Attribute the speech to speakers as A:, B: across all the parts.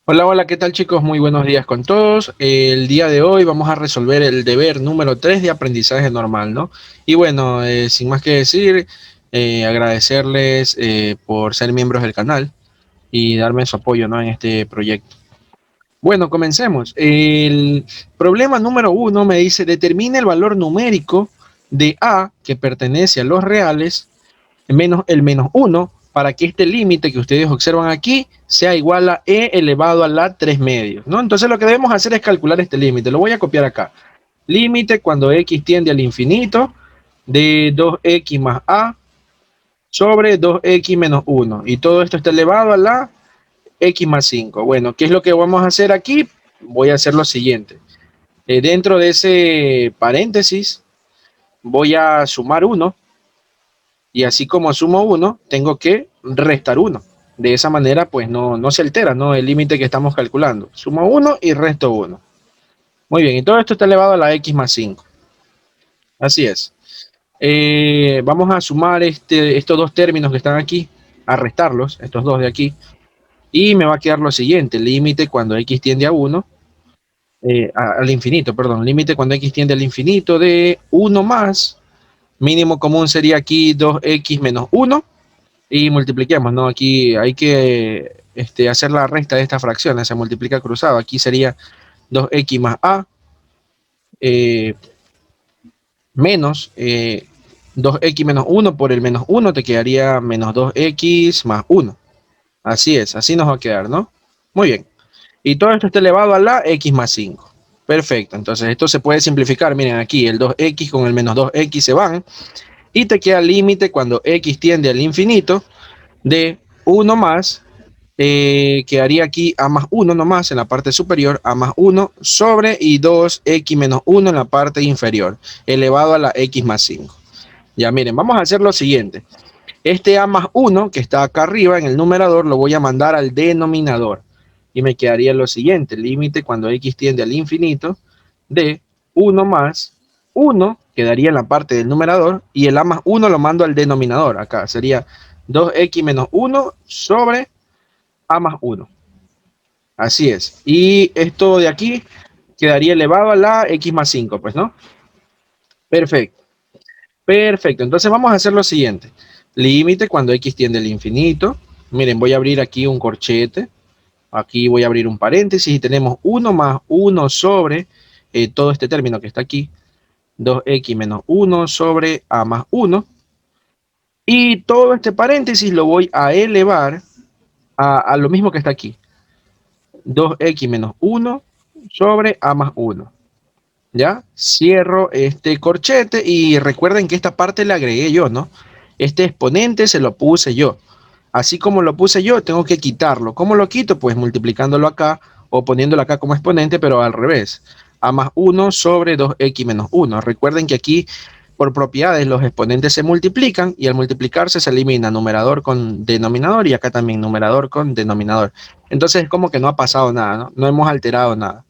A: Hola, hola, ¿qué tal chicos? Muy buenos días con todos. El día de hoy vamos a resolver el deber número 3 de aprendizaje normal, ¿no? Y bueno, sin más que decir, agradecerles por ser miembros del canal y darme su apoyo, ¿no? En este proyecto. Bueno, comencemos. El problema número uno me dice, determine el valor numérico de A que pertenece a los reales menos el menos uno para que este límite que ustedes observan aquí sea igual a e elevado a la 3 medios, ¿no? Entonces lo que debemos hacer es calcular este límite. Lo voy a copiar acá. Límite cuando x tiende al infinito de 2x más a sobre 2x menos uno. Y todo esto está elevado a la x más 5. Bueno, ¿qué es lo que vamos a hacer aquí? Voy a hacer lo siguiente. Dentro de ese paréntesis voy a sumar uno. Y así como sumo uno, tengo que restar uno. De esa manera, pues no se altera, ¿no? El límite que estamos calculando. Sumo uno y resto uno. Muy bien, y todo esto está elevado a la x más 5. Así es. Vamos a sumar estos dos términos que están aquí, a restarlos, estos dos de aquí, y me va a quedar lo siguiente, límite cuando x tiende a uno, al infinito, perdón, límite cuando x tiende al infinito de uno más, mínimo común sería aquí 2x menos uno, y multipliquemos, ¿no? Aquí hay que hacer la resta de esta fracción, se multiplica cruzado. Aquí sería 2x más a eh, menos 2x menos uno por el menos uno te quedaría menos 2x más uno. Así es, así nos va a quedar, ¿no? Muy bien. Y todo esto está elevado a la x más 5. Perfecto, entonces esto se puede simplificar. Miren aquí, el 2x con el menos 2x se van. Y te queda límite cuando x tiende al infinito de uno más quedaría aquí a más uno nomás en la parte superior, a más uno sobre y 2x menos uno en la parte inferior, elevado a la x más 5. Ya miren, vamos a hacer lo siguiente. Este a más uno que está acá arriba en el numerador lo voy a mandar al denominador. Y me quedaría lo siguiente, límite cuando x tiende al infinito de uno más uno quedaría en la parte del numerador y el a más uno lo mando al denominador. Acá sería 2x menos uno sobre a más uno. Así es. Y esto de aquí quedaría elevado a la x más 5, pues, ¿no? Perfecto. Perfecto. Entonces vamos a hacer lo siguiente. Límite cuando x tiende al infinito. Miren, voy a abrir aquí un corchete. Aquí voy a abrir un paréntesis y tenemos 1 más uno sobre todo este término que está aquí. 2x menos uno sobre a más uno. Y todo este paréntesis lo voy a elevar a lo mismo que está aquí. 2x menos uno sobre a más uno. ¿Ya? Cierro este corchete y recuerden que esta parte le agregué yo, ¿no? Este exponente se lo puse yo. Así como lo puse yo, tengo que quitarlo. ¿Cómo lo quito? Pues multiplicándolo acá o poniéndolo acá como exponente, pero al revés. A más uno sobre 2x menos uno. Recuerden que aquí, por propiedades, los exponentes se multiplican y al multiplicarse se elimina numerador con denominador y acá también numerador con denominador. Entonces es como que no ha pasado nada, ¿no? No hemos alterado nada.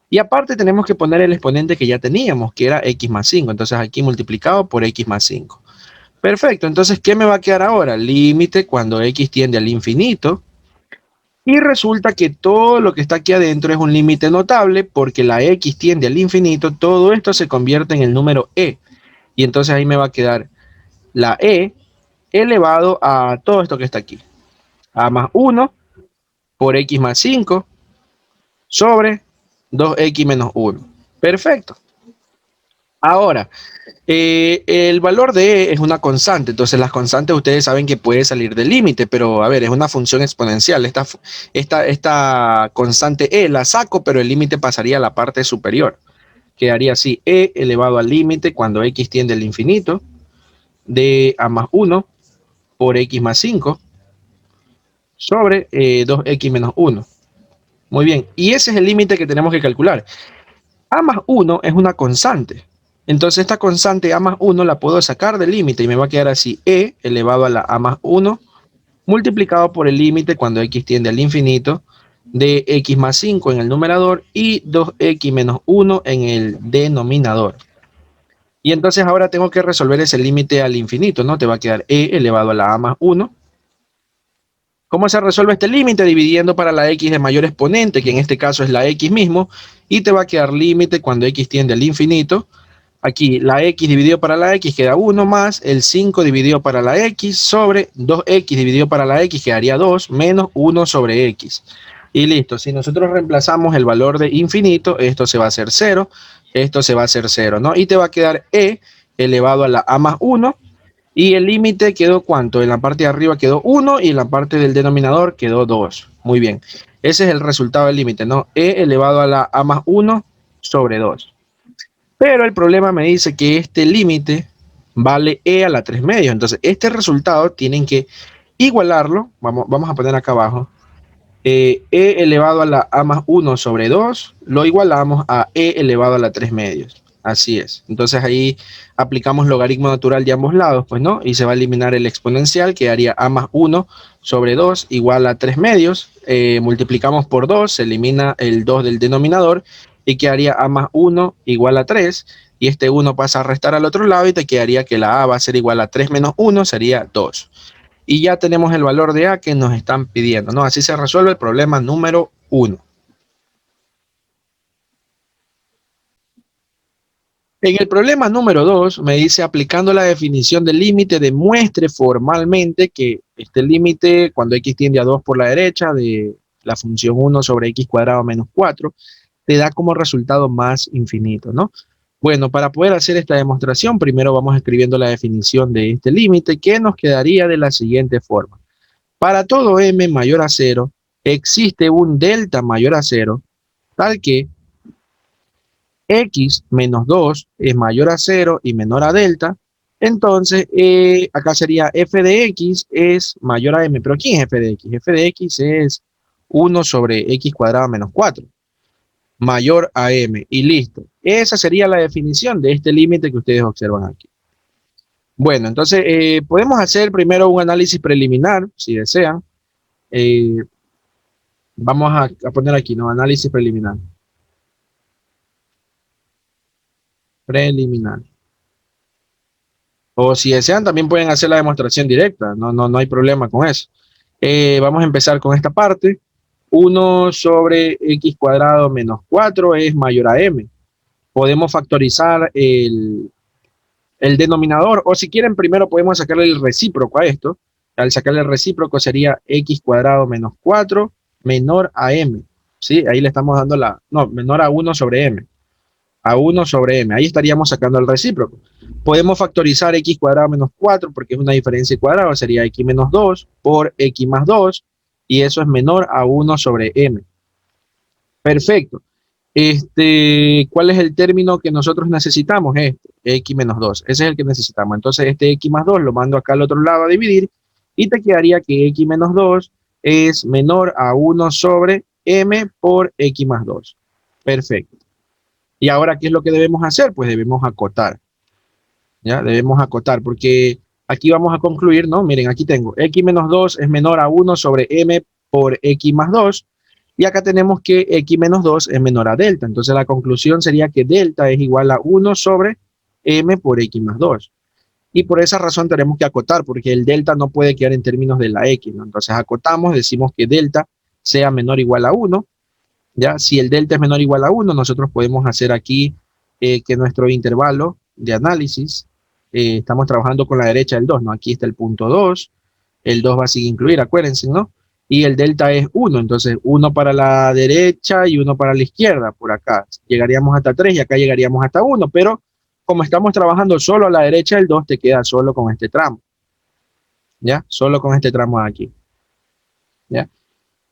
A: Y aparte tenemos que poner el exponente que ya teníamos, que era x más 5. Entonces aquí multiplicado por x más 5. Perfecto, entonces ¿qué me va a quedar ahora? Límite cuando x tiende al infinito. Y resulta que todo lo que está aquí adentro es un límite notable porque la x tiende al infinito. Todo esto se convierte en el número e. Y entonces ahí me va a quedar la e elevado a todo esto que está aquí. A más uno por x más 5 sobre 2x menos uno. Perfecto. Ahora, el valor de E es una constante, entonces las constantes ustedes saben que puede salir del límite, pero a ver, es una función exponencial. Esta constante E la saco, pero el límite pasaría a la parte superior. Quedaría así, E elevado al límite cuando x tiende al infinito, de a más uno por x más 5 sobre 2x menos uno. Muy bien, y ese es el límite que tenemos que calcular. A más uno es una constante. Entonces esta constante a más uno la puedo sacar del límite y me va a quedar así e elevado a la a más uno multiplicado por el límite cuando x tiende al infinito de x más 5 en el numerador y 2x menos uno en el denominador. Y entonces ahora tengo que resolver ese límite al infinito, ¿no? Te va a quedar e elevado a la a más uno ¿Cómo se resuelve este límite? Dividiendo para la x de mayor exponente, que en este caso es la x mismo, y te va a quedar límite cuando x tiende al infinito. Aquí la x dividido para la x queda 1 más el 5 dividido para la x sobre 2x dividido para la x quedaría 2 menos 1 sobre x. Y listo, si nosotros reemplazamos el valor de infinito, esto se va a hacer 0, esto se va a hacer 0, ¿no? Y te va a quedar e elevado a la a más 1. Y el límite quedó ¿cuánto? En la parte de arriba quedó 1 y en la parte del denominador quedó 2. Muy bien. Ese es el resultado del límite, ¿no? E elevado a la a más 1 sobre 2. Pero el problema me dice que este límite vale e a la 3 medios. Entonces, este resultado tienen que igualarlo. Vamos a poner acá abajo. E elevado a la a más 1 sobre 2 lo igualamos a e elevado a la 3 medios. Así es. Entonces ahí aplicamos logaritmo natural de ambos lados, pues no, y se va a eliminar el exponencial, que haría a más 1 sobre 2 igual a 3 medios. Multiplicamos por 2, se elimina el 2 del denominador y quedaría a más 1 igual a 3. Y este 1 pasa a restar al otro lado y te quedaría que la a va a ser igual a 3 menos 1, sería 2. Y ya tenemos el valor de a que nos están pidiendo, ¿no? Así se resuelve el problema número 1. En el problema número 2 me dice, aplicando la definición del límite, demuestre formalmente que este límite, cuando x tiende a 2 por la derecha, de la función 1 sobre x cuadrado menos 4, te da como resultado más infinito, ¿no? Bueno, para poder hacer esta demostración, primero vamos escribiendo la definición de este límite, que nos quedaría de la siguiente forma. Para todo m mayor a 0, existe un delta mayor a 0, tal que x menos 2 es mayor a 0 y menor a delta. Entonces, acá sería f de x es mayor a m. ¿Pero quién es f de x? F de x es 1 sobre x cuadrado menos 4, mayor a m. Y listo. Esa sería la definición de este límite que ustedes observan aquí. Bueno, entonces podemos hacer primero un análisis preliminar, si desean. Eh, Vamos a poner aquí, ¿no? Análisis preliminar. Preliminar. O si desean, también pueden hacer la demostración directa. No hay problema con eso. Vamos a empezar con esta parte. 1 sobre x cuadrado menos 4 es mayor a m. Podemos factorizar el denominador. O si quieren, primero podemos sacarle el recíproco a esto. Al sacarle el recíproco sería x cuadrado menos 4 menor a m. ¿Sí? Ahí le estamos dando la... No, menor a 1 sobre m. A 1 sobre m. Ahí estaríamos sacando el recíproco. Podemos factorizar x cuadrado menos 4 porque es una diferencia de cuadrado. Sería x menos 2 por x más 2. Y eso es menor a 1 sobre m. Perfecto. ¿Cuál es el término que nosotros necesitamos? X menos 2. Ese es el que necesitamos. Entonces, este x más 2 lo mando acá al otro lado a dividir y te quedaría que x menos 2 es menor a 1 sobre m por x más 2. Perfecto. Y ahora, ¿qué es lo que debemos hacer? Pues debemos acotar. ¿Ya? Debemos acotar porque aquí vamos a concluir, ¿no? Miren, aquí tengo x menos 2 es menor a 1 sobre m por x más 2. Y acá tenemos que x menos 2 es menor a delta. Entonces la conclusión sería que delta es igual a 1 sobre m por x más 2. Y por esa razón tenemos que acotar, porque el delta no puede quedar en términos de la x, ¿no? Entonces acotamos, decimos que delta sea menor o igual a 1. ¿Ya? Si el delta es menor o igual a 1, nosotros podemos hacer aquí que nuestro intervalo de análisis, estamos trabajando con la derecha del 2, ¿no? Aquí está el punto 2, el 2 va a seguir incluir, acuérdense, ¿no? Y el delta es 1, entonces 1 para la derecha y 1 para la izquierda, por acá. Llegaríamos hasta 3 y acá llegaríamos hasta 1, pero como estamos trabajando solo a la derecha del 2, te queda solo con este tramo, ¿ya? Solo con este tramo de aquí, ¿ya?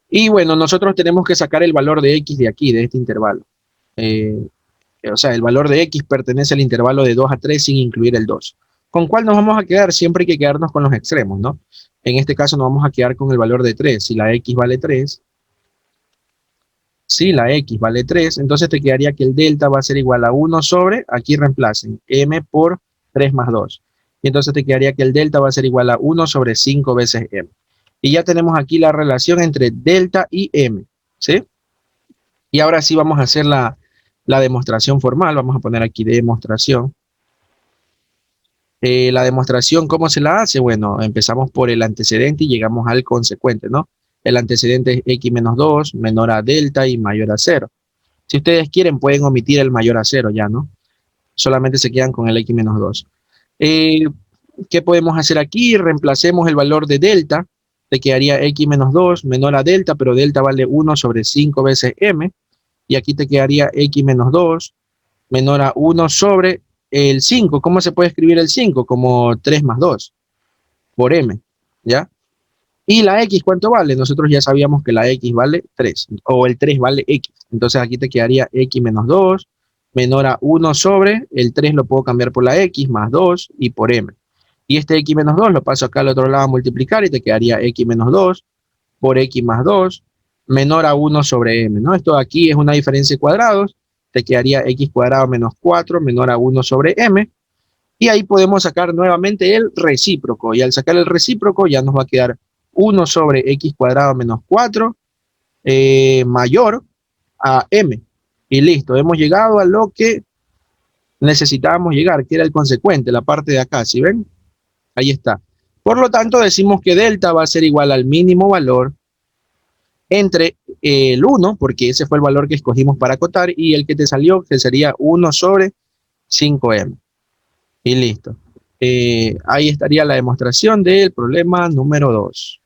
A: Y bueno, nosotros tenemos que sacar el valor de x de aquí, de este intervalo. Eh, o sea, el valor de x pertenece al intervalo de 2 a 3 sin incluir el 2. ¿Con cuál nos vamos a quedar? Siempre hay que quedarnos con los extremos, ¿no? En este caso nos vamos a quedar con el valor de 3. Si la x vale 3, si la x vale 3, entonces te quedaría que el delta va a ser igual a 1 sobre, aquí reemplacen, m por 3 más 2. Y entonces te quedaría que el delta va a ser igual a 1 sobre 5 veces m. Y ya tenemos aquí la relación entre delta y m, ¿sí? Y ahora sí vamos a hacer la demostración formal. Vamos a poner aquí demostración. La demostración, ¿cómo se la hace? Bueno, empezamos por el antecedente y llegamos al consecuente, ¿no? El antecedente es x menos 2 menor a delta y mayor a cero. Si ustedes quieren, pueden omitir el mayor a cero ya, ¿no? Solamente se quedan con el x menos 2. Eh, ¿Qué podemos hacer aquí? Reemplacemos el valor de delta, te quedaría x menos 2 menor a delta, pero delta vale 1 sobre 5 veces m, y aquí te quedaría x menos 2 menor a 1 sobre el 5. ¿Cómo se puede escribir el 5? Como 3 más 2 por m, ¿ya? Y la x, ¿cuánto vale? Nosotros ya sabíamos que la x vale 3, o el 3 vale x. Entonces aquí te quedaría x menos 2 menor a 1 sobre, el 3 lo puedo cambiar por la x, más 2 y por m. Y este x menos 2 lo paso acá al otro lado a multiplicar y te quedaría x menos 2 por x más 2 menor a 1 sobre m, ¿no? Esto aquí es una diferencia de cuadrados, te quedaría x cuadrado menos 4 menor a 1 sobre m, y ahí podemos sacar nuevamente el recíproco, y al sacar el recíproco ya nos va a quedar 1 sobre x cuadrado menos 4 mayor a m, y listo, hemos llegado a lo que necesitábamos llegar, que era el consecuente, la parte de acá, ¿sí ven? Ahí está. Por lo tanto, decimos que delta va a ser igual al mínimo valor entre el 1, porque ese fue el valor que escogimos para acotar, y el que te salió, que sería 1 sobre 5m. Y listo. Ahí estaría la demostración del problema número 2.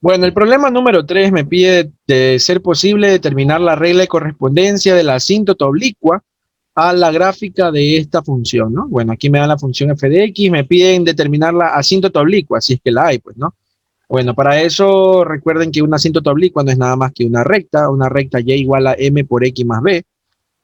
A: Bueno, el problema número 3 me pide de ser posible determinar la regla de correspondencia de la asíntota oblicua a la gráfica de esta función, ¿no? Bueno, aquí me dan la función f de x, me piden determinar la asíntota oblicua, si es que la hay, pues, ¿no? Bueno, para eso recuerden que una asíntota oblicua no es nada más que una recta y igual a m por x más b.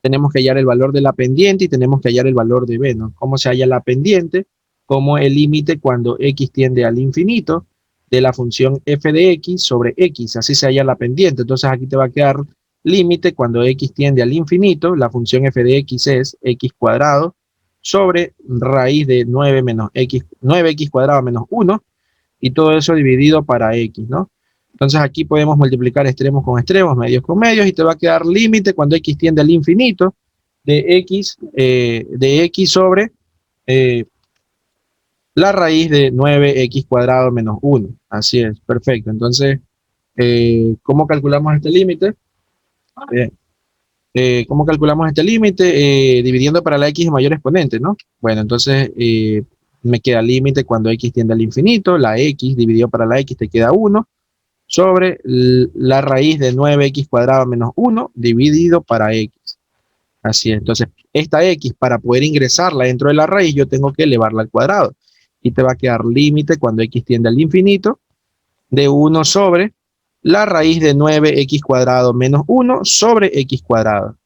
A: Tenemos que hallar el valor de la pendiente y tenemos que hallar el valor de b, ¿no? ¿Cómo se halla la pendiente? Como el límite cuando x tiende al infinito de la función f de x sobre x, así se halla la pendiente. Entonces aquí te va a quedar límite cuando x tiende al infinito, la función f de x es x cuadrado sobre raíz de 9 menos x, 9x cuadrado menos 1, y todo eso dividido para x, ¿no? Entonces aquí podemos multiplicar extremos con extremos, medios con medios, y te va a quedar límite cuando x tiende al infinito de x sobre eh, la raíz de 9x cuadrado menos 1. Así es, perfecto. Entonces, ¿cómo calculamos este límite? Bien. ¿Cómo calculamos este límite? Dividiendo para la x de mayor exponente, ¿no? Bueno, entonces me queda límite cuando x tiende al infinito, la x dividido para la x te queda 1, sobre la raíz de 9x cuadrado menos 1 dividido para x. Así es. Entonces, esta x, para poder ingresarla dentro de la raíz, yo tengo que elevarla al cuadrado. Y te va a quedar límite cuando x tiende al infinito de 1 sobre la raíz de 9x cuadrado menos 1 sobre x cuadrado.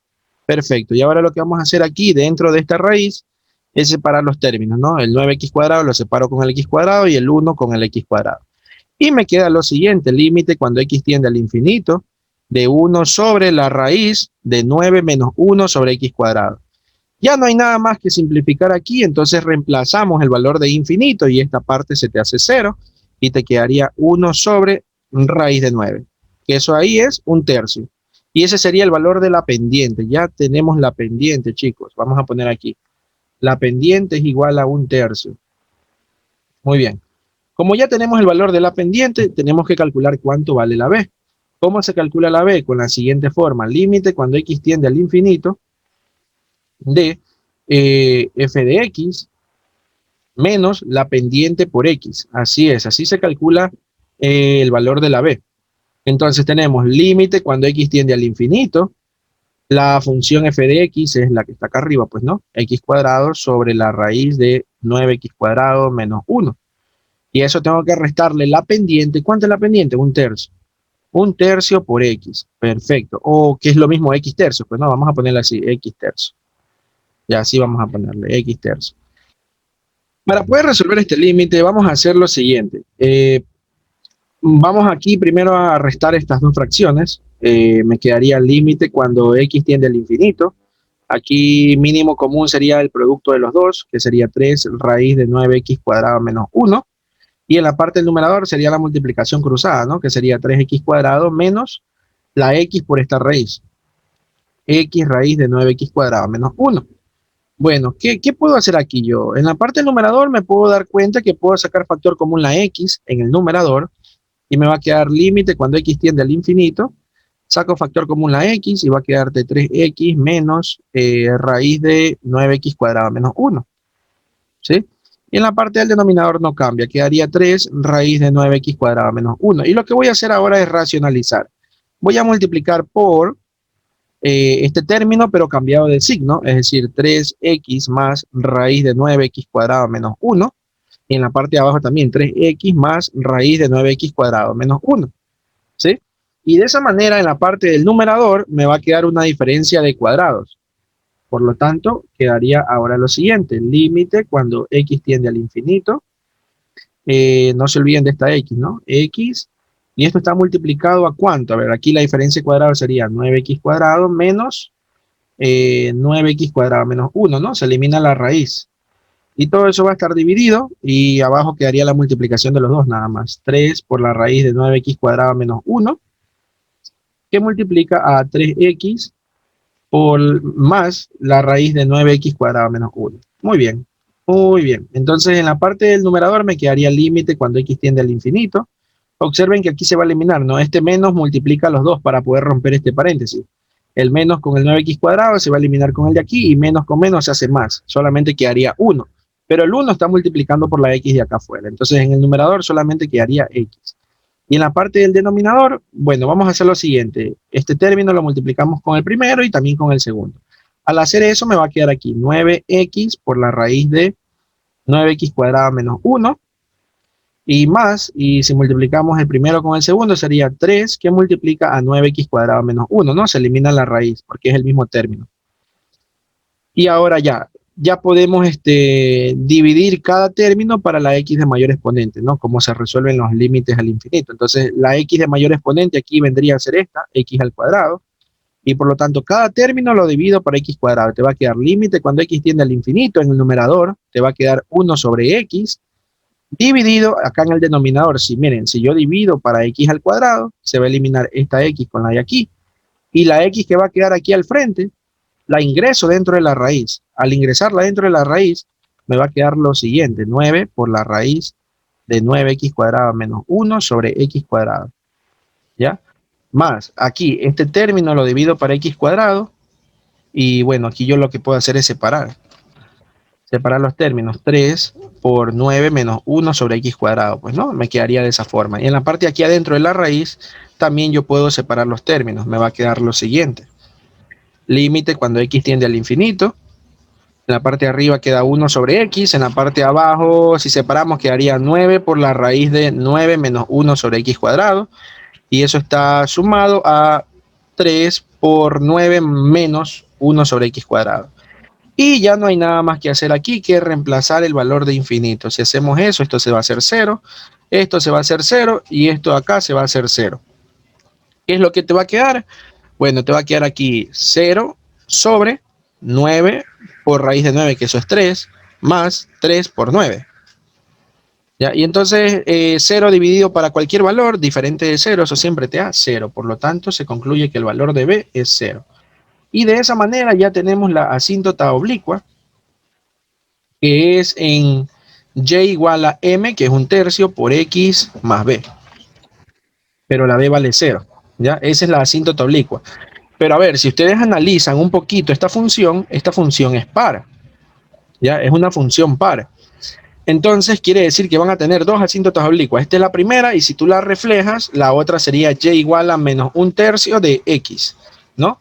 A: Perfecto. Y ahora lo que vamos a hacer aquí dentro de esta raíz es separar los términos, ¿no? El 9x cuadrado lo separo con el x cuadrado y el 1 con el x cuadrado. Y me queda lo siguiente, límite cuando x tiende al infinito de 1 sobre la raíz de 9 menos 1 sobre x cuadrado. Ya no hay nada más que simplificar aquí, entonces reemplazamos el valor de infinito y esta parte se te hace 0 y te quedaría 1 sobre raíz de 9, que eso ahí es 1/3. Y ese sería el valor de la pendiente. Ya tenemos la pendiente, chicos. Vamos a poner aquí. La pendiente es igual a 1/3. Muy bien. Como ya tenemos el valor de la pendiente, tenemos que calcular cuánto vale la b. ¿Cómo se calcula la b? Con la siguiente forma. Límite cuando x tiende al infinito de f de x menos la pendiente por x. Así es, así se calcula el valor de la b. Entonces tenemos límite cuando x tiende al infinito. La función f de x es la que está acá arriba, pues no, x cuadrado sobre la raíz de 9x cuadrado menos 1. Y eso tengo que restarle la pendiente. ¿Cuánto es la pendiente? 1/3. 1/3 por x. Perfecto. O que es lo mismo x tercio. Pues no, vamos a ponerle así, x tercio. Y así vamos a ponerle x tercio. Para poder resolver este límite, vamos a hacer lo siguiente. Vamos aquí primero a restar estas dos fracciones. Me quedaría el límite cuando x tiende al infinito. Aquí mínimo común sería el producto de los dos, que sería 3 raíz de 9x cuadrado menos 1. Y en la parte del numerador sería la multiplicación cruzada, ¿no? Que sería 3x cuadrado menos la x por esta raíz. X raíz de 9x cuadrado menos 1. Bueno, ¿qué puedo hacer aquí yo? En la parte del numerador me puedo dar cuenta que puedo sacar factor común la x en el numerador y me va a quedar límite cuando x tiende al infinito. Saco factor común la x y va a quedarte 3x menos raíz de 9x cuadrado menos 1. ¿Sí? Y en la parte del denominador no cambia, quedaría 3 raíz de 9x cuadrado menos 1. Y lo que voy a hacer ahora es racionalizar. Voy a multiplicar por este término, pero cambiado de signo, es decir, 3x más raíz de 9x cuadrado menos 1. Y en la parte de abajo también 3x más raíz de 9x cuadrado menos 1. ¿Sí? Y de esa manera, en la parte del numerador, me va a quedar una diferencia de cuadrados. Por lo tanto, quedaría ahora lo siguiente, límite cuando x tiende al infinito. No se olviden de esta x, ¿no? X, y esto está multiplicado a ¿cuánto? A ver, aquí la diferencia de cuadrado sería 9x cuadrado menos 9x cuadrado menos 1, ¿no? Se elimina la raíz. Y todo eso va a estar dividido y abajo quedaría la multiplicación de los dos nada más. 3 por la raíz de 9x cuadrado menos 1, que multiplica a 3x por más la raíz de 9x cuadrado menos 1. Muy bien, muy bien. Entonces en la parte del numerador me quedaría límite cuando x tiende al infinito. Observen que aquí se va a eliminar, ¿no? Este menos multiplica los dos para poder romper este paréntesis. El menos con el 9x cuadrado se va a eliminar con el de aquí y menos con menos se hace más. Solamente quedaría 1. Pero el 1 está multiplicando por la x de acá afuera. Entonces en el numerador solamente quedaría x. Y en la parte del denominador, bueno, vamos a hacer lo siguiente. Este término lo multiplicamos con el primero y también con el segundo. Al hacer eso me va a quedar aquí 9x por la raíz de 9x cuadrado menos 1 y más, y si multiplicamos el primero con el segundo sería 3 que multiplica a 9x cuadrado menos 1, ¿no? Se elimina la raíz porque es el mismo término. Y ahora ya podemos dividir cada término para la x de mayor exponente, ¿no? Como se resuelven los límites al infinito. Entonces, la x de mayor exponente aquí vendría a ser esta, x al cuadrado, y por lo tanto, cada término lo divido por x cuadrado. Te va a quedar límite cuando x tiende al infinito en el numerador, te va a quedar 1 sobre x, dividido acá en el denominador. Si miren, si yo divido para x al cuadrado, se va a eliminar esta x con la de aquí, y la x que va a quedar aquí al frente, la ingreso dentro de la raíz. Al ingresarla dentro de la raíz, me va a quedar lo siguiente, 9 por la raíz de 9x cuadrado menos 1 sobre x cuadrado. ¿Ya? Más, aquí, este término lo divido para x cuadrado, y bueno, aquí yo lo que puedo hacer es separar. Separar los términos, 3 por 9 menos 1 sobre x cuadrado, pues no, me quedaría de esa forma. Y en la parte de aquí adentro de la raíz, también yo puedo separar los términos, me va a quedar lo siguiente. Límite cuando x tiende al infinito. En la parte de arriba queda 1 sobre x. En la parte de abajo, si separamos, quedaría 9 por la raíz de 9 menos 1 sobre x cuadrado. Y eso está sumado a 3 por 9 menos 1 sobre x cuadrado. Y ya no hay nada más que hacer aquí que reemplazar el valor de infinito. Si hacemos eso, esto se va a hacer 0. Esto se va a hacer 0 y esto acá se va a hacer 0. ¿Qué es lo que te va a quedar? Bueno, te va a quedar aquí 0 sobre 9 por raíz de 9, que eso es 3, más 3 por 9. ¿Ya? Y entonces 0 dividido para cualquier valor diferente de 0, eso siempre te da 0. Por lo tanto, se concluye que el valor de b es 0. Y de esa manera ya tenemos la asíntota oblicua, que es en y igual a m, que es un tercio, por x más b. Pero la b vale 0. ¿Ya? Esa es la asíntota oblicua. Pero a ver, si ustedes analizan un poquito esta función es par. ¿Ya? Es una función par. Entonces quiere decir que van a tener dos asíntotas oblicuas. Esta es la primera y si tú la reflejas, la otra sería y igual a menos un tercio de x, ¿no?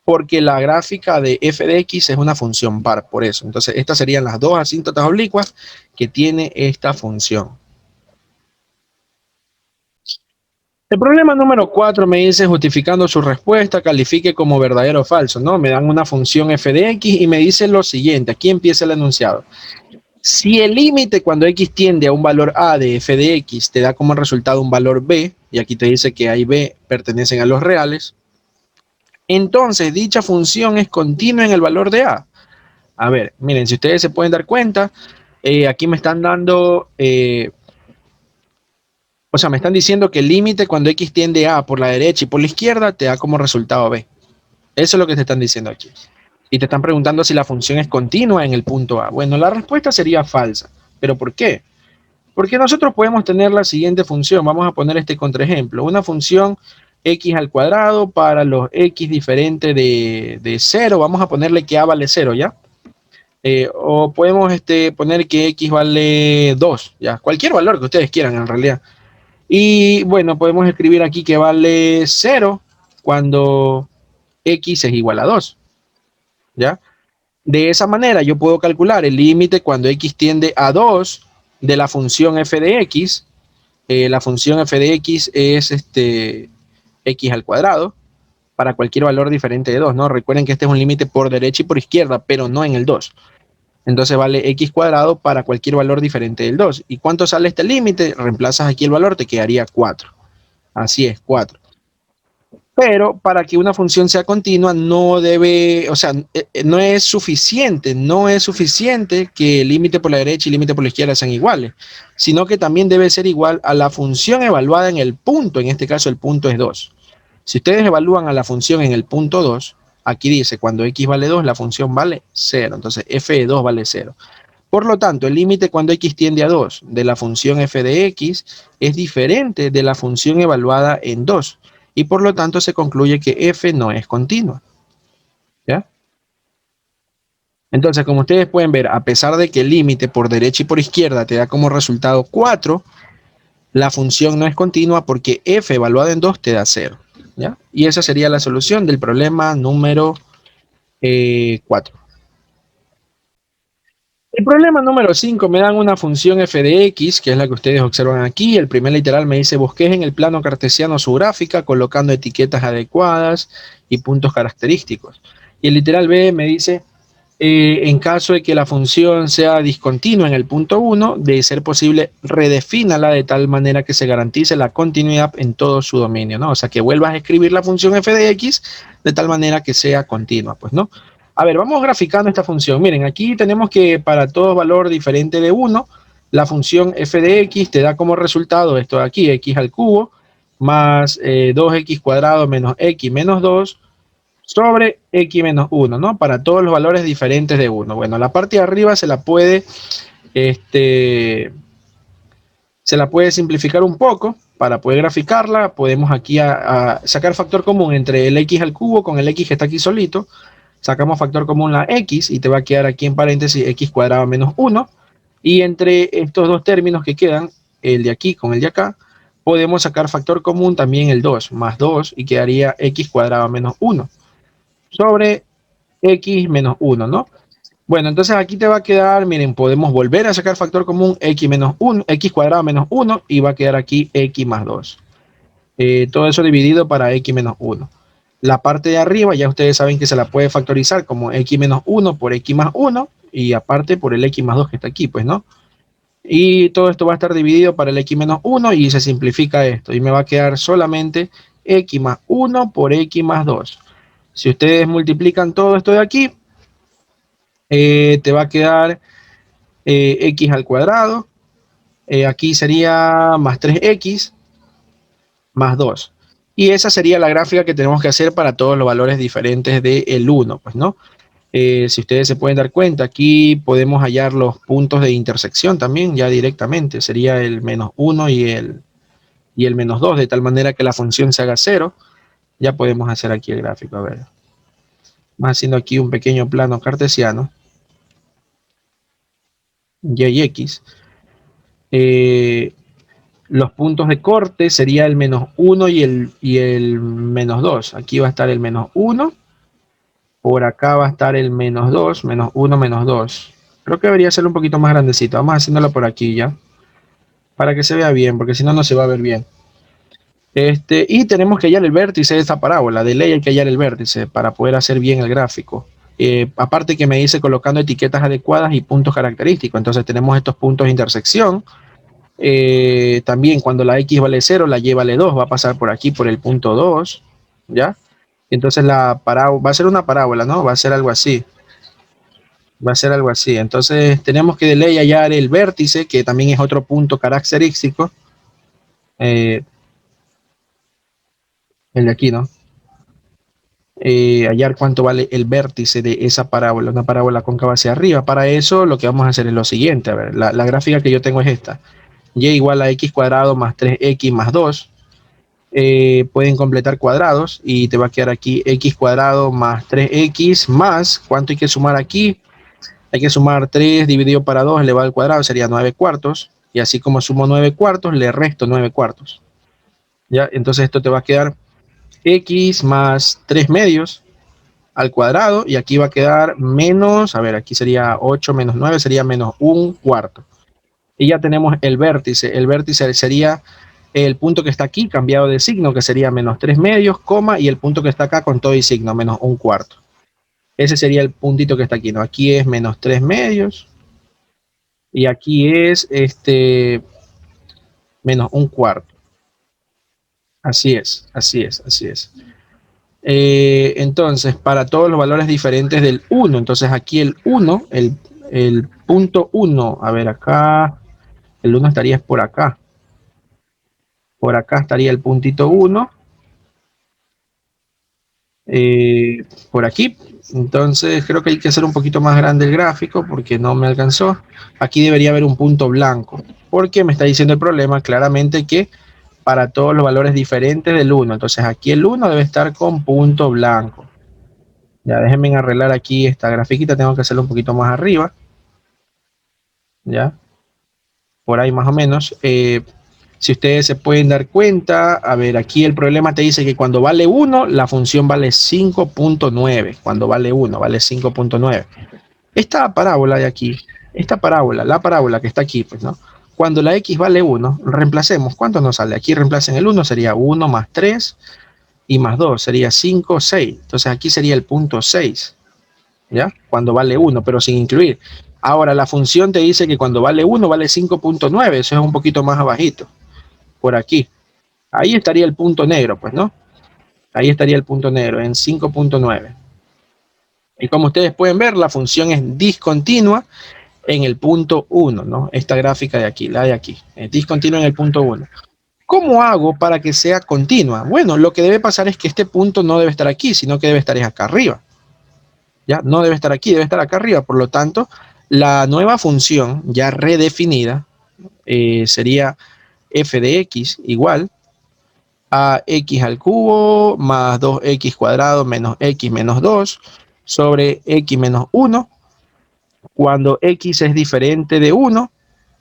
A: Porque la gráfica de f de x es una función par, por eso. Entonces estas serían las dos asíntotas oblicuas que tiene esta función. El problema número 4 me dice, justificando su respuesta, califique como verdadero o falso, ¿no? Me dan una función f de x y me dice lo siguiente, aquí empieza el enunciado. Si el límite cuando x tiende a un valor a de f de x te da como resultado un valor b, y aquí te dice que a y b pertenecen a los reales, entonces dicha función es continua en el valor de a. A ver, miren, si ustedes se pueden dar cuenta, aquí me están dando... O sea, me están diciendo que el límite cuando x tiende a por la derecha y por la izquierda te da como resultado b. Eso es lo que te están diciendo aquí. y te están preguntando si la función es continua en el punto A. Bueno, la respuesta sería falsa. ¿Pero por qué? Porque nosotros podemos tener la siguiente función. Vamos a poner este contraejemplo. Una función x al cuadrado para los x diferentes de 0. Vamos a ponerle que a vale 0, ¿ya? O podemos poner que x vale 2, ¿ya? Cualquier valor que ustedes quieran en realidad. Y bueno, podemos escribir aquí que vale 0 cuando x es igual a 2, ¿ya? De esa manera yo puedo calcular el límite cuando x tiende a 2 de la función f de x. La función f de x es x al cuadrado para cualquier valor diferente de 2, ¿no? Recuerden que este es un límite por derecha y por izquierda, pero no en el 2. Entonces vale x cuadrado para cualquier valor diferente del 2. ¿Y cuánto sale este límite? Reemplazas aquí el valor, te quedaría 4. Así es, 4. Pero para que una función sea continua no debe, o sea, no es suficiente que el límite por la derecha y el límite por la izquierda sean iguales, sino que también debe ser igual a la función evaluada en el punto, en este caso el punto es 2. Si ustedes evalúan a la función en el punto 2, aquí dice cuando x vale 2, la función vale 0, entonces f de 2 vale 0. Por lo tanto, el límite cuando x tiende a 2 de la función f de x es diferente de la función evaluada en 2 y por lo tanto se concluye que f no es continua. ¿Ya? Entonces, como ustedes pueden ver, a pesar de que el límite por derecha y por izquierda te da como resultado 4, la función no es continua porque f evaluado en 2 te da 0. ¿Ya? Y esa sería la solución del problema número 4. El problema número 5 me dan una función f de x, que es la que ustedes observan aquí. El primer literal me dice, busques en el plano cartesiano su gráfica colocando etiquetas adecuadas y puntos característicos. Y el literal B me dice, en caso de que la función sea discontinua en el punto 1, de ser posible, redefínala de tal manera que se garantice la continuidad en todo su dominio, ¿no? O sea, que vuelvas a escribir la función f de x de tal manera que sea continua, pues, ¿no? A ver, vamos graficando esta función. Miren, aquí tenemos que para todo valor diferente de 1, la función f de x te da como resultado esto de aquí, x al cubo, más 2x cuadrado menos x menos 2 sobre x menos 1, ¿no? Para todos los valores diferentes de 1. Bueno, la parte de arriba este, se la puede simplificar un poco para poder graficarla. Podemos aquí a sacar factor común entre el x al cubo con el x que está aquí solito. Sacamos factor común la x y te va a quedar aquí en paréntesis x cuadrado menos 1. Y entre estos dos términos que quedan, el de aquí con el de acá, podemos sacar factor común también el 2 más 2 y quedaría x cuadrado menos 1 sobre x menos 1, ¿no? Bueno, entonces aquí te va a quedar, miren, podemos volver a sacar factor común x menos 1, x cuadrado menos 1 y va a quedar aquí x más 2. Todo eso dividido para x menos 1. La parte de arriba ya ustedes saben que se la puede factorizar como x menos 1 por x más 1 y aparte por el x más 2 que está aquí, pues, ¿no? Y todo esto va a estar dividido para el x menos 1 y se simplifica esto y me va a quedar solamente x más 1 por x más 2. Si ustedes multiplican todo esto de aquí, te va a quedar x al cuadrado. Aquí sería más 3x más 2. Y esa sería la gráfica que tenemos que hacer para todos los valores diferentes del 1, pues, ¿no? Si ustedes se pueden dar cuenta, aquí podemos hallar los puntos de intersección también ya directamente. Sería el menos 1 y el menos 2, de tal manera que la función se haga 0. Ya podemos hacer aquí el gráfico. A ver, vamos haciendo aquí un pequeño plano cartesiano. Y y x. Los puntos de corte sería el menos 1 y el menos 2. Aquí va a estar el menos 1. Por acá va a estar el menos 2, menos 1, menos 2. Creo que debería ser un poquito más grandecito. Vamos haciéndolo por aquí ya. Para que se vea bien, porque si no, no se va a ver bien. Y tenemos que hallar el vértice de esta parábola. De ley hay que hallar el vértice para poder hacer bien el gráfico. Aparte que me dice colocando etiquetas adecuadas y puntos característicos. Entonces tenemos estos puntos de intersección. También cuando la x vale 0, la y vale 2, va a pasar por aquí por el punto 2, ¿ya? Entonces la parábola va a ser una parábola, ¿no? Va a ser algo así. Va a ser algo así. Entonces tenemos que de ley hallar el vértice, que también es otro punto característico. El de aquí, ¿no? hallar cuánto vale el vértice de esa parábola, una parábola cóncava hacia arriba. Para eso lo que vamos a hacer es lo siguiente. A ver, la gráfica que yo tengo es esta. Y igual a x cuadrado más 3x más 2. Pueden completar cuadrados y te va a quedar aquí x cuadrado más 3x más, ¿cuánto hay que sumar aquí? Hay que sumar 3 dividido para 2 elevado al cuadrado, sería 9 cuartos. Y así como sumo 9 cuartos, le resto 9 cuartos. ¿Ya? Entonces esto te va a quedar x más 3 medios al cuadrado. Y aquí va a quedar menos, a ver, aquí sería 8 menos 9, sería menos 1/4. Y ya tenemos el vértice. El vértice sería el punto que está aquí cambiado de signo, que sería menos 3 medios, coma, y el punto que está acá con todo y signo, menos 1/4. Ese sería el puntito que está aquí, ¿no? Aquí es menos 3 medios y aquí es menos 1/4. Así es, así es, así es. Entonces, para todos los valores diferentes del 1, entonces aquí el 1, el punto 1, a ver acá, el 1 estaría por acá. Por acá estaría el puntito 1. Por aquí. Entonces creo que hay que hacer un poquito más grande el gráfico porque no me alcanzó. Aquí debería haber un punto blanco. Porque me está diciendo el problema claramente que para todos los valores diferentes del 1. Entonces aquí el 1 debe estar con punto blanco. Ya déjenme arreglar aquí esta grafiquita. Tengo que hacerlo un poquito más arriba. Ya. Por ahí más o menos. Si ustedes se pueden dar cuenta, a ver, aquí el problema te dice que cuando vale 1, la función vale 5.9. Cuando vale 1, vale 5.9. Esta parábola de aquí, esta parábola, la parábola que está aquí, pues, ¿no? Cuando la x vale 1, reemplacemos. ¿Cuánto nos sale? Aquí reemplacen el 1, sería 1 más 3 y más 2, sería 5, 6. Entonces aquí sería el punto 6, ¿ya? Cuando vale 1, pero sin incluir. Ahora, la función te dice que cuando vale 1, vale 5.9. Eso es un poquito más abajito. Por aquí. Ahí estaría el punto negro, pues, ¿no? Ahí estaría el punto negro, en 5.9. Y como ustedes pueden ver, la función es discontinua en el punto 1, ¿no? Esta gráfica de aquí, la de aquí, es discontinua en el punto 1. ¿Cómo hago para que sea continua? Bueno, lo que debe pasar es que este punto no debe estar aquí, sino que debe estar acá arriba. ¿Ya? No debe estar aquí, debe estar acá arriba. Por lo tanto, la nueva función ya redefinida sería f de x igual a x al cubo más 2x cuadrado menos x menos 2 sobre x menos 1 cuando x es diferente de 1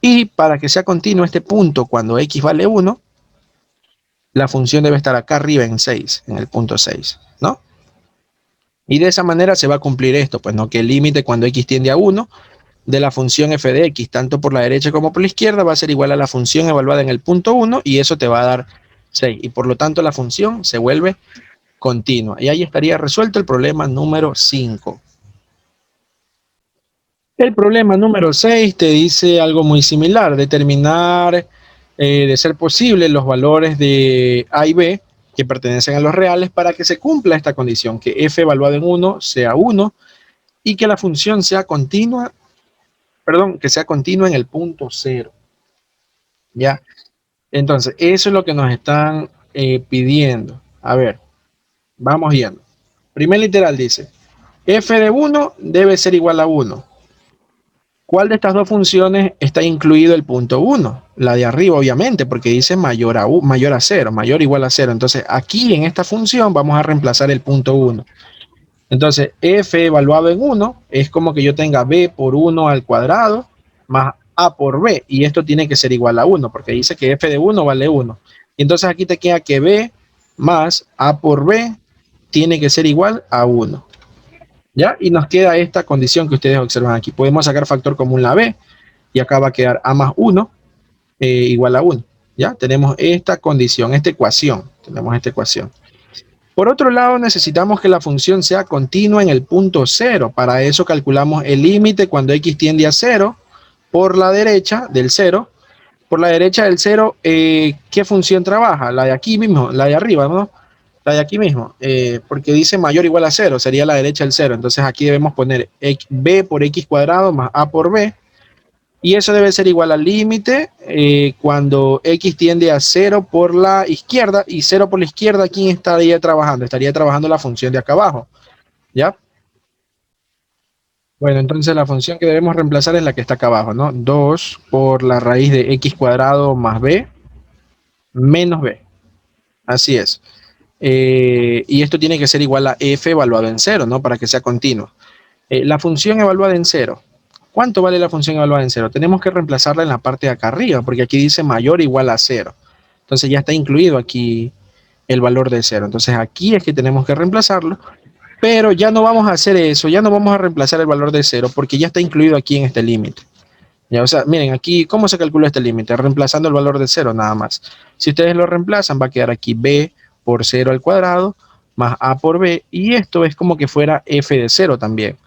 A: y para que sea continuo este punto cuando x vale 1, la función debe estar acá arriba en 6, en el punto 6, ¿no? Y de esa manera se va a cumplir esto, pues no, que el límite cuando x tiende a 1 de la función f de x, tanto por la derecha como por la izquierda, va a ser igual a la función evaluada en el punto 1 y eso te va a dar 6. Y por lo tanto la función se vuelve continua. Y ahí estaría resuelto el problema número 5. El problema número 6 te dice algo muy similar, determinar, de ser posible, los valores de A y B que pertenecen a los reales para que se cumpla esta condición, que f evaluado en 1 sea 1 y que la función sea continua, perdón, que sea continua en el punto 0. ¿Ya? Entonces, eso es lo que nos están pidiendo. A ver, vamos viendo. Primer literal dice, f de 1 debe ser igual a 1. ¿Cuál de estas dos funciones está incluido el punto 1? La de arriba, obviamente, porque dice mayor a 0, mayor o igual a 0. Entonces, aquí en esta función vamos a reemplazar el punto 1. Entonces, f evaluado en 1 es como que yo tenga b por 1 al cuadrado más a por b. Y esto tiene que ser igual a 1, porque dice que f de 1 vale 1. Y entonces aquí te queda que b más a por b tiene que ser igual a 1. ¿Ya? Y nos queda esta condición que ustedes observan aquí. Podemos sacar factor común la b y acá va a quedar a más 1 igual a 1. ¿Ya? Tenemos esta condición, esta ecuación. Tenemos esta ecuación. Por otro lado, necesitamos que la función sea continua en el punto 0. Para eso calculamos el límite cuando x tiende a 0 por la derecha del 0. Por la derecha del 0, ¿qué función trabaja? La de aquí mismo, la de arriba, ¿no? La de aquí mismo, porque dice mayor o igual a 0, sería la derecha del 0. Entonces aquí debemos poner b por x cuadrado más a por b Y eso debe ser igual al límite cuando x tiende a 0 por la izquierda y 0 por la izquierda, ¿quién estaría trabajando? Estaría trabajando la función de acá abajo, ¿ya? Bueno, entonces la función que debemos reemplazar es la que está acá abajo, ¿no? 2 por la raíz de x cuadrado más b menos b. Así es. Y esto tiene que ser igual a f evaluado en cero, ¿no? Para que sea continuo. La función evaluada en cero. ¿Cuánto vale la función evaluada en cero? Tenemos que reemplazarla en la parte de acá arriba, porque aquí dice mayor o igual a cero. Entonces ya está incluido aquí el valor de cero. Entonces aquí es que tenemos que reemplazarlo, pero ya no vamos a hacer eso, ya no vamos a reemplazar el valor de cero, porque ya está incluido aquí en este límite. Ya, o sea, miren, aquí, ¿cómo se calcula este límite? Reemplazando el valor de cero nada más. Si ustedes lo reemplazan, va a quedar aquí b por cero al cuadrado más a por b, y esto es como que fuera f de cero también.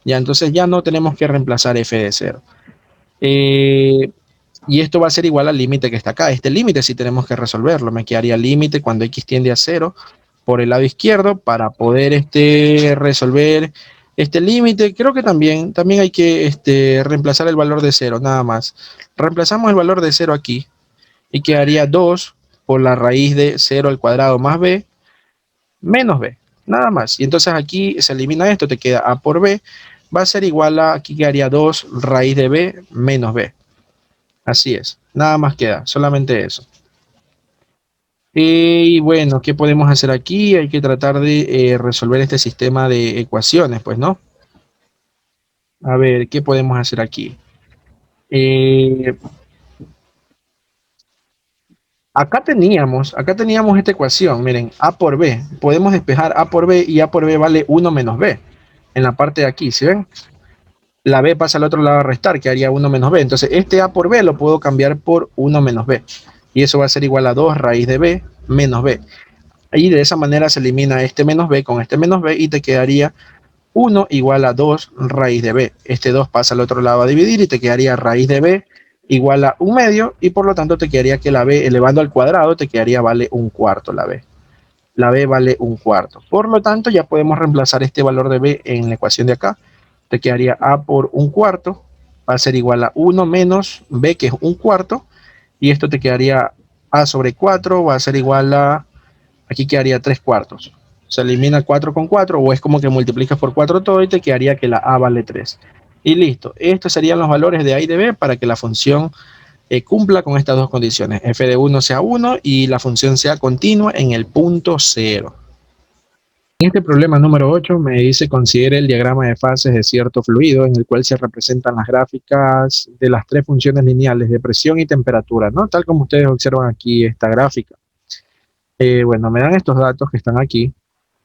A: Ya, entonces ya no tenemos que reemplazar f de cero. Y esto va a ser igual al límite que está acá. Este límite sí tenemos que resolverlo. Me quedaría límite cuando x tiende a cero por el lado izquierdo para poder resolver este límite. Creo que también hay que reemplazar el valor de cero, nada más. Reemplazamos el valor de cero aquí y quedaría 2 por la raíz de 0 al cuadrado más b menos b, nada más. Y entonces aquí se elimina esto, te queda a por b, va a ser igual a, aquí quedaría 2 raíz de b menos b. Así es, nada más queda, solamente eso. Y bueno, ¿qué podemos hacer aquí? Hay que tratar de resolver este sistema de ecuaciones, pues, ¿no? A ver, ¿qué podemos hacer aquí? Eh, acá teníamos esta ecuación, miren, a por b. Podemos despejar a por b y a por b vale 1 menos b. En la parte de aquí, ¿sí ven? La b pasa al otro lado a restar, que haría 1 menos b. Entonces, este a por b lo puedo cambiar por 1 menos b. Y eso va a ser igual a 2 raíz de b menos b. Y de esa manera se elimina este menos b con este menos b y te quedaría 1 igual a 2 raíz de b. Este 2 pasa al otro lado a dividir y te quedaría raíz de b igual a 1 medio, y por lo tanto te quedaría que la b elevando al cuadrado te quedaría vale 1 cuarto la b. La b vale 1 cuarto. Por lo tanto ya podemos reemplazar este valor de b en la ecuación de acá. Te quedaría a por 1 cuarto, va a ser igual a 1 menos b, que es 1 cuarto, y esto te quedaría a sobre 4, va a ser igual a, aquí quedaría 3 cuartos. Se elimina 4 con 4, o es como que multiplicas por 4 todo y te quedaría que la a vale 3. Y listo, estos serían los valores de a y de b para que la función cumpla con estas dos condiciones, f de 1 sea 1 y la función sea continua en el punto 0. En este problema número 8 me dice considere el diagrama de fases de cierto fluido en el cual se representan las gráficas de las tres funciones lineales de presión y temperatura, ¿no? Tal como ustedes observan aquí esta gráfica. Bueno, me dan estos datos que están aquí,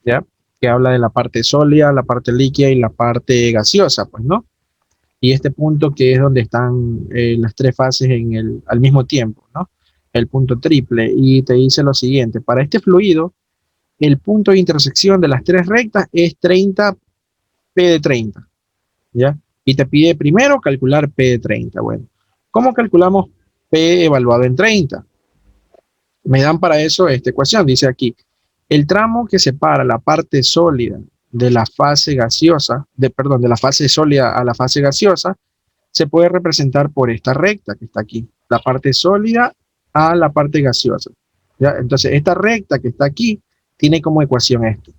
A: ¿ya? Que habla de la parte sólida, la parte líquida y la parte gaseosa, pues, ¿no? Y este punto que es donde están las tres fases al mismo tiempo, ¿no? El punto triple. Y te dice lo siguiente, para este fluido, el punto de intersección de las tres rectas es 30 P de 30, ¿ya? Y te pide primero calcular P de 30. Bueno, ¿cómo calculamos P evaluado en 30? Me dan para eso esta ecuación, dice aquí, el tramo que separa la parte sólida de la fase gaseosa, perdón, de la fase sólida a la fase gaseosa, se puede representar por esta recta que está aquí, la parte sólida a la parte gaseosa, ¿ya? Entonces, esta recta que está aquí tiene como ecuación esto,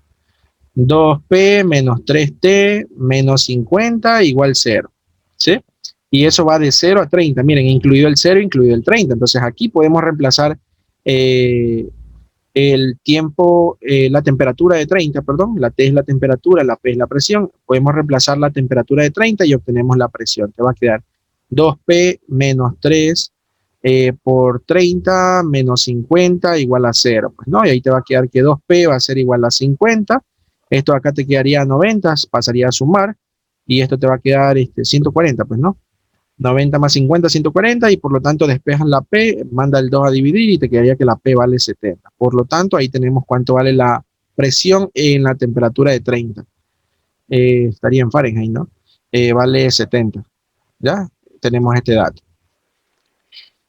A: 2P menos 3T menos 50 igual 0, ¿sí? Y eso va de 0 a 30, miren, incluido el 0, incluido el 30. Entonces, aquí podemos reemplazar eh, el tiempo, la temperatura de 30, perdón, la T es la temperatura, la P es la presión, podemos reemplazar la temperatura de 30 y obtenemos la presión, te va a quedar 2P menos 3 por 30 menos 50 igual a 0, pues, ¿no? Y ahí te va a quedar que 2P va a ser igual a 50, esto acá te quedaría 90, pasaría a sumar, y esto te va a quedar 140, pues, ¿no? 90 más 50, 140, y por lo tanto despejas la P, manda el 2 a dividir y te quedaría que la P vale 70. Por lo tanto, ahí tenemos cuánto vale la presión en la temperatura de 30. Estaría en Fahrenheit, ¿no? Vale 70. ¿Ya? Tenemos este dato.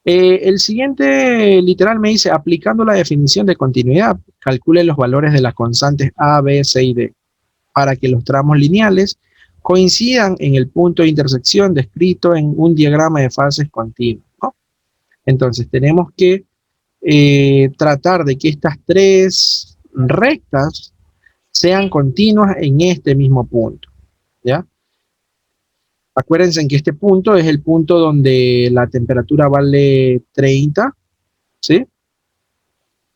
A: El siguiente literal me dice, aplicando la definición de continuidad, calcule los valores de las constantes A, B, C y D para que los tramos lineales coincidan en el punto de intersección descrito en un diagrama de fases continuas, ¿no? Entonces tenemos que tratar de que estas tres rectas sean continuas en este mismo punto, ¿ya? Acuérdense que este punto es el punto donde la temperatura vale 30, ¿sí?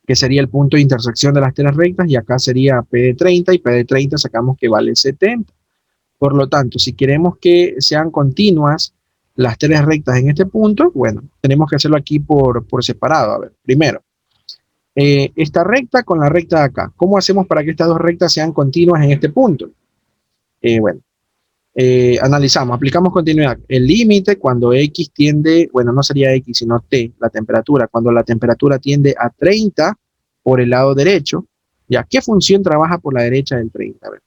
A: Que sería el punto de intersección de las tres rectas, y acá sería P de 30, y P de 30 sacamos que vale 70. Por lo tanto, si queremos que sean continuas las tres rectas en este punto, bueno, tenemos que hacerlo aquí por separado. A ver, primero, esta recta con la recta de acá. ¿Cómo hacemos para que estas dos rectas sean continuas en este punto? Bueno, analizamos, aplicamos continuidad. El límite cuando X tiende, bueno, no sería X, sino T, la temperatura. Cuando la temperatura tiende a 30 por el lado derecho, ¿ya? ¿Qué función trabaja por la derecha del 30? A ver,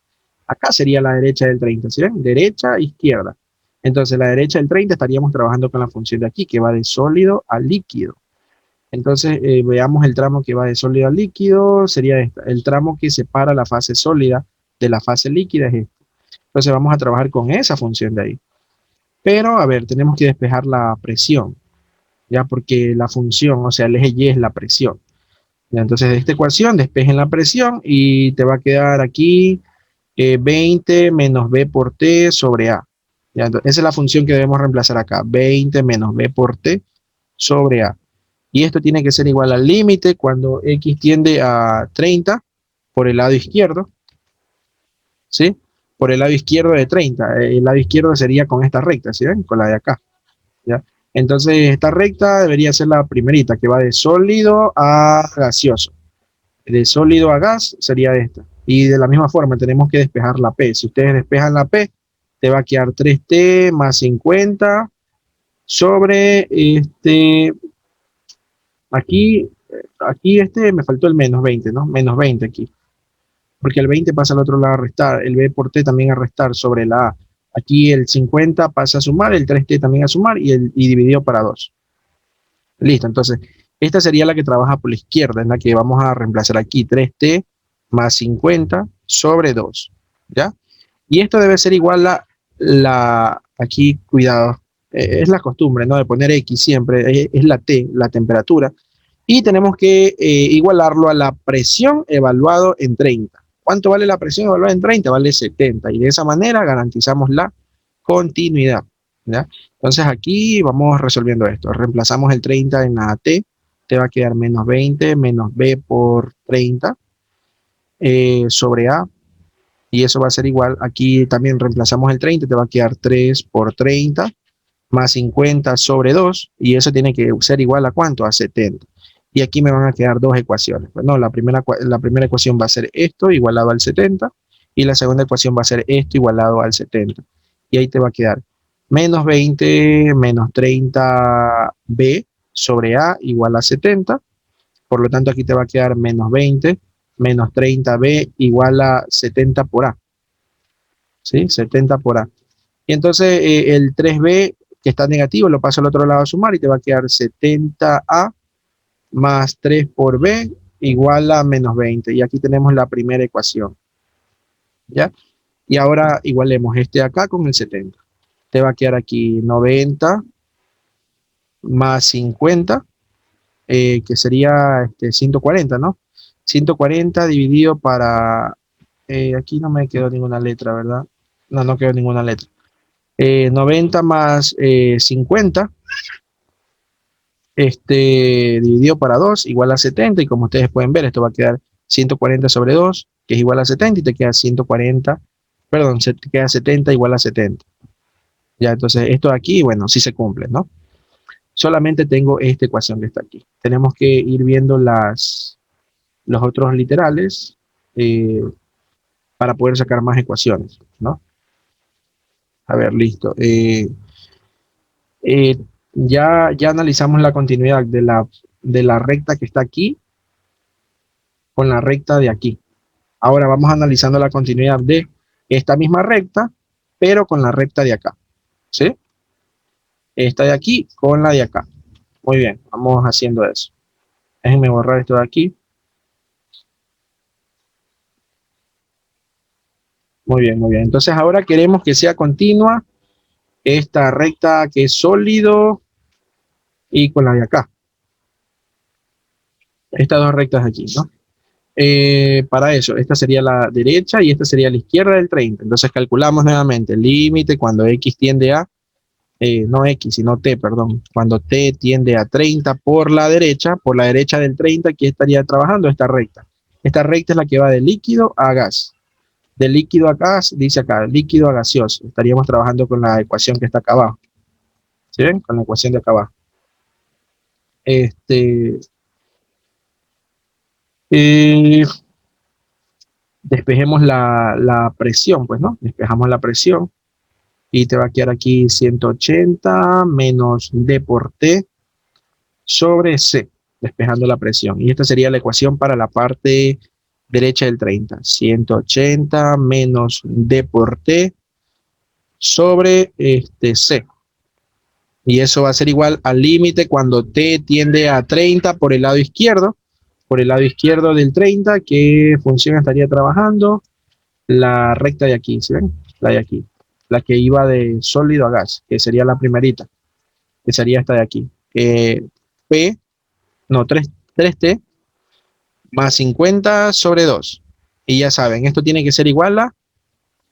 A: acá sería la derecha del 30, ¿sí ven? Derecha, izquierda. Entonces, la derecha del 30 estaríamos trabajando con la función de aquí, que va de sólido a líquido. Entonces, veamos el tramo que va de sólido a líquido, sería esta. El tramo que separa la fase sólida de la fase líquida es este. Entonces, vamos a trabajar con esa función de ahí. Pero, a ver, tenemos que despejar la presión, ¿ya? Porque la función, o sea, el eje Y es la presión. ¿Ya? Entonces, de esta ecuación, despejen la presión y te va a quedar aquí 20 menos B por T sobre A. ¿Ya? Entonces, esa es la función que debemos reemplazar acá, 20 menos B por T sobre A. Y esto tiene que ser igual al límite cuando X tiende a 30 por el lado izquierdo, ¿sí? Por el lado izquierdo de 30. El lado izquierdo sería con esta recta, ¿sí ven? Con la de acá, ¿ya? Entonces, esta recta debería ser la primerita, que va de sólido a gaseoso. De sólido a gas sería esta. Y de la misma forma tenemos que despejar la P. Si ustedes despejan la P, te va a quedar 3T más 50 sobre aquí, me faltó el menos 20, ¿no? Menos 20 aquí. Porque el 20 pasa al otro lado a restar, el B por T también a restar sobre la A. Aquí el 50 pasa a sumar, el 3T también a sumar y dividido para 2. Listo, entonces esta sería la que trabaja por la izquierda, en la que vamos a reemplazar aquí 3T más 50 sobre 2, ¿ya? Y esto debe ser igual a aquí, cuidado, es la costumbre, ¿no? De poner X siempre, es la T, la temperatura, y tenemos que igualarlo a la presión evaluado en 30. ¿Cuánto vale la presión evaluada en 30? Vale 70, y de esa manera garantizamos la continuidad, ¿ya? Entonces aquí vamos resolviendo esto. Reemplazamos el 30 en la T, te va a quedar menos 20 menos B por 30 sobre A, y eso va a ser igual. Aquí también reemplazamos el 30, te va a quedar 3 por 30 más 50 sobre 2, y eso tiene que ser igual a ¿cuánto? A 70. Y aquí me van a quedar dos ecuaciones. Pues no, la primera ecuación va a ser esto igualado al 70, y la segunda ecuación va a ser esto igualado al 70. Y ahí te va a quedar menos 20 menos 30B sobre A igual a 70. Por lo tanto, aquí te va a quedar menos 20 menos 30B igual a 70 por A. ¿Sí? 70 por A. Y entonces el 3B que está negativo lo paso al otro lado a sumar, y te va a quedar 70A más 3 por B igual a menos 20. Y aquí tenemos la primera ecuación, ¿ya? Y ahora igualemos este acá con el 70. Te va a quedar aquí 90 más 50, que sería 140, ¿no? 140 dividido para... aquí no me quedó ninguna letra, ¿verdad? No, no quedó ninguna letra. 90 más 50, dividido para 2 igual a 70, y como ustedes pueden ver, esto va a quedar 140 sobre 2, que es igual a 70, y te queda 140, perdón, te queda 70 igual a 70. Ya, entonces esto de aquí, bueno, sí se cumple, ¿no? Solamente tengo esta ecuación que está aquí. Tenemos que ir viendo los otros literales eh, para poder sacar más ecuaciones, ¿no? A ver, listo. Eh, ya analizamos la continuidad de la recta que está aquí con la recta de aquí. Ahora vamos analizando la continuidad de esta misma recta, pero con la recta de acá, ¿sí? Esta de aquí con la de acá. Muy bien, vamos haciendo eso. Déjenme borrar esto de aquí. Muy bien, muy bien. Entonces ahora queremos que sea continua esta recta que es sólido y con la de acá. Estas dos rectas aquí, ¿no? Para eso, esta sería la derecha y esta sería la izquierda del 30. Entonces calculamos nuevamente el límite cuando x tiende a, no x, sino t, perdón, cuando t tiende a 30 por la derecha del 30, aquí estaría trabajando esta recta. Esta recta es la que va de líquido a gas. De líquido a gas, dice acá, líquido a gaseoso. Estaríamos trabajando con la ecuación que está acá abajo. ¿Sí ven? Con la ecuación de acá abajo. Este, eh, despejemos la presión, pues, ¿no? Despejamos la presión y te va a quedar aquí 180 menos D por T sobre C, despejando la presión. Y esta sería la ecuación para la parte derecha del 30. 180 menos D por T sobre C. Y eso va a ser igual al límite cuando T tiende a 30 por el lado izquierdo del 30, ¿qué función estaría trabajando? La recta de aquí, ¿sí ven? La de aquí, la que iba de sólido a gas, que sería la primerita, que sería esta de aquí. P, no, 3T más 50 sobre 2. Y ya saben, esto tiene que ser igual a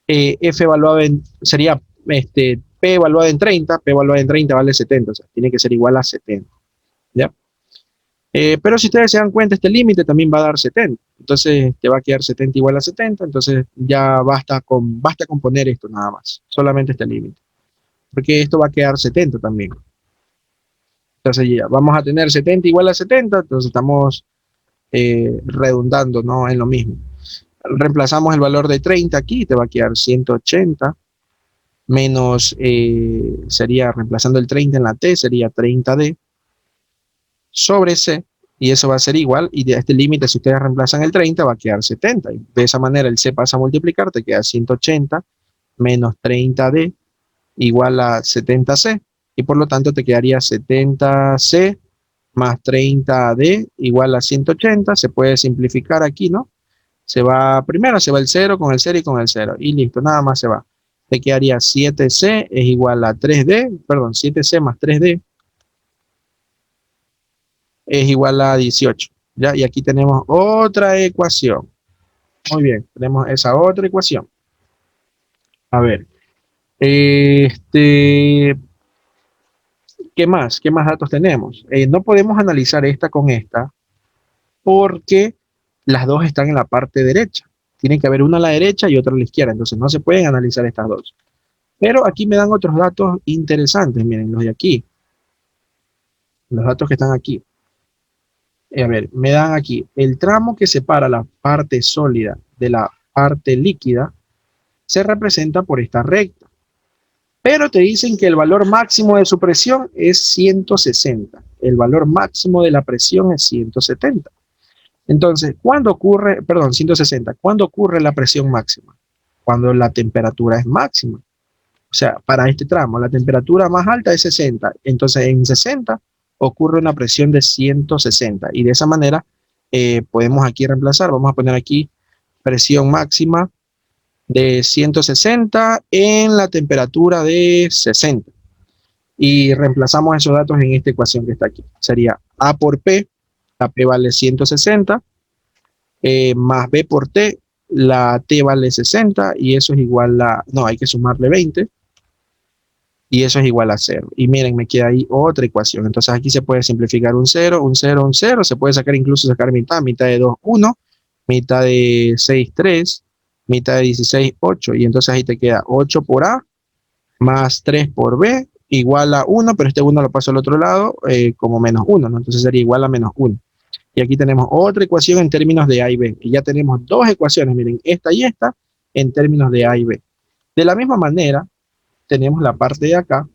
A: F evaluado en, sería P evaluado en 30, P evaluado en 30 vale 70, o sea, tiene que ser igual a 70, ¿ya? Pero si ustedes se dan cuenta, este límite también va a dar 70. Entonces te va a quedar 70 igual a 70. Entonces ya basta con poner esto nada más. Solamente este límite. Porque esto va a quedar 70 también. Entonces ya vamos a tener 70 igual a 70. Entonces estamos redundando, ¿no?, en lo mismo. Reemplazamos el valor de 30 aquí. Te va a quedar 180 menos, sería reemplazando el 30 en la T, sería 30D sobre C, y eso va a ser igual, y de este límite, si ustedes reemplazan el 30, va a quedar 70. Y de esa manera el C pasa a multiplicar, te queda 180 menos 30D igual a 70C, y por lo tanto te quedaría 70C más 30D igual a 180. Se puede simplificar aquí, ¿no? Primero se va el 0 con el 0 y con el 0, y listo, nada más se va. Te quedaría 7C es igual a 3D, perdón, 7C más 3D es igual a 18. ¿Ya? Y aquí tenemos otra ecuación. Muy bien, tenemos esa otra ecuación. A ver, ¿qué más? ¿Qué más datos tenemos? No podemos analizar esta con esta porque las dos están en la parte derecha. Tiene que haber una a la derecha y otra a la izquierda, entonces no se pueden analizar estas dos. Pero aquí me dan otros datos interesantes, miren, los de aquí. Los datos que están aquí. A ver, me dan aquí el tramo que separa la parte sólida de la parte líquida se representa por esta recta. Pero te dicen que el valor máximo de su presión es 160. El valor máximo de la presión es 170. Entonces, ¿cuándo ocurre, perdón, 160? ¿Cuándo ocurre la presión máxima? Cuando la temperatura es máxima. O sea, para este tramo, la temperatura más alta es 60. Entonces, en 60 ocurre una presión de 160. Y de esa manera podemos aquí reemplazar. Vamos a poner aquí presión máxima de 160 en la temperatura de 60. Y reemplazamos esos datos en esta ecuación que está aquí. Sería A por P, la P vale 160, más B por T, la T vale 60, y eso es igual a, no, hay que sumarle 20, y eso es igual a 0. Y miren, me queda ahí otra ecuación. Entonces aquí se puede simplificar un 0, un 0, un 0, se puede sacar incluso sacar mitad, mitad de 2, 1, mitad de 6, 3, mitad de 16, 8, y entonces ahí te queda 8 por A más 3 por B igual a 1, pero este 1 lo paso al otro lado como menos 1, ¿no? Entonces sería igual a menos 1. Y aquí tenemos otra ecuación en términos de A y B. Y ya tenemos dos ecuaciones, miren, esta y esta, en términos de A y B. De la misma manera, tenemos la parte de acá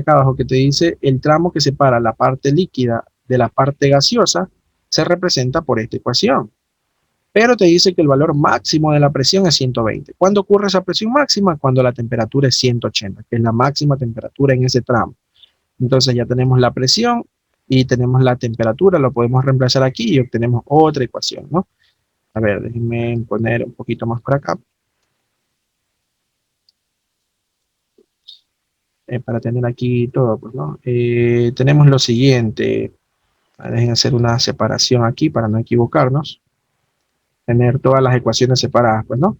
A: abajo que te dice el tramo que separa la parte líquida de la parte gaseosa se representa por esta ecuación. Pero te dice que el valor máximo de la presión es 120. ¿Cuándo ocurre esa presión máxima? Cuando la temperatura es 180, que es la máxima temperatura en ese tramo. Entonces ya tenemos la presión y tenemos la temperatura, lo podemos reemplazar aquí y obtenemos otra ecuación, ¿no? A ver, déjenme poner un poquito más por acá, para tener aquí todo, pues, ¿no? Tenemos lo siguiente. Dejen hacer una separación aquí para no equivocarnos. Tener todas las ecuaciones separadas, pues, ¿no?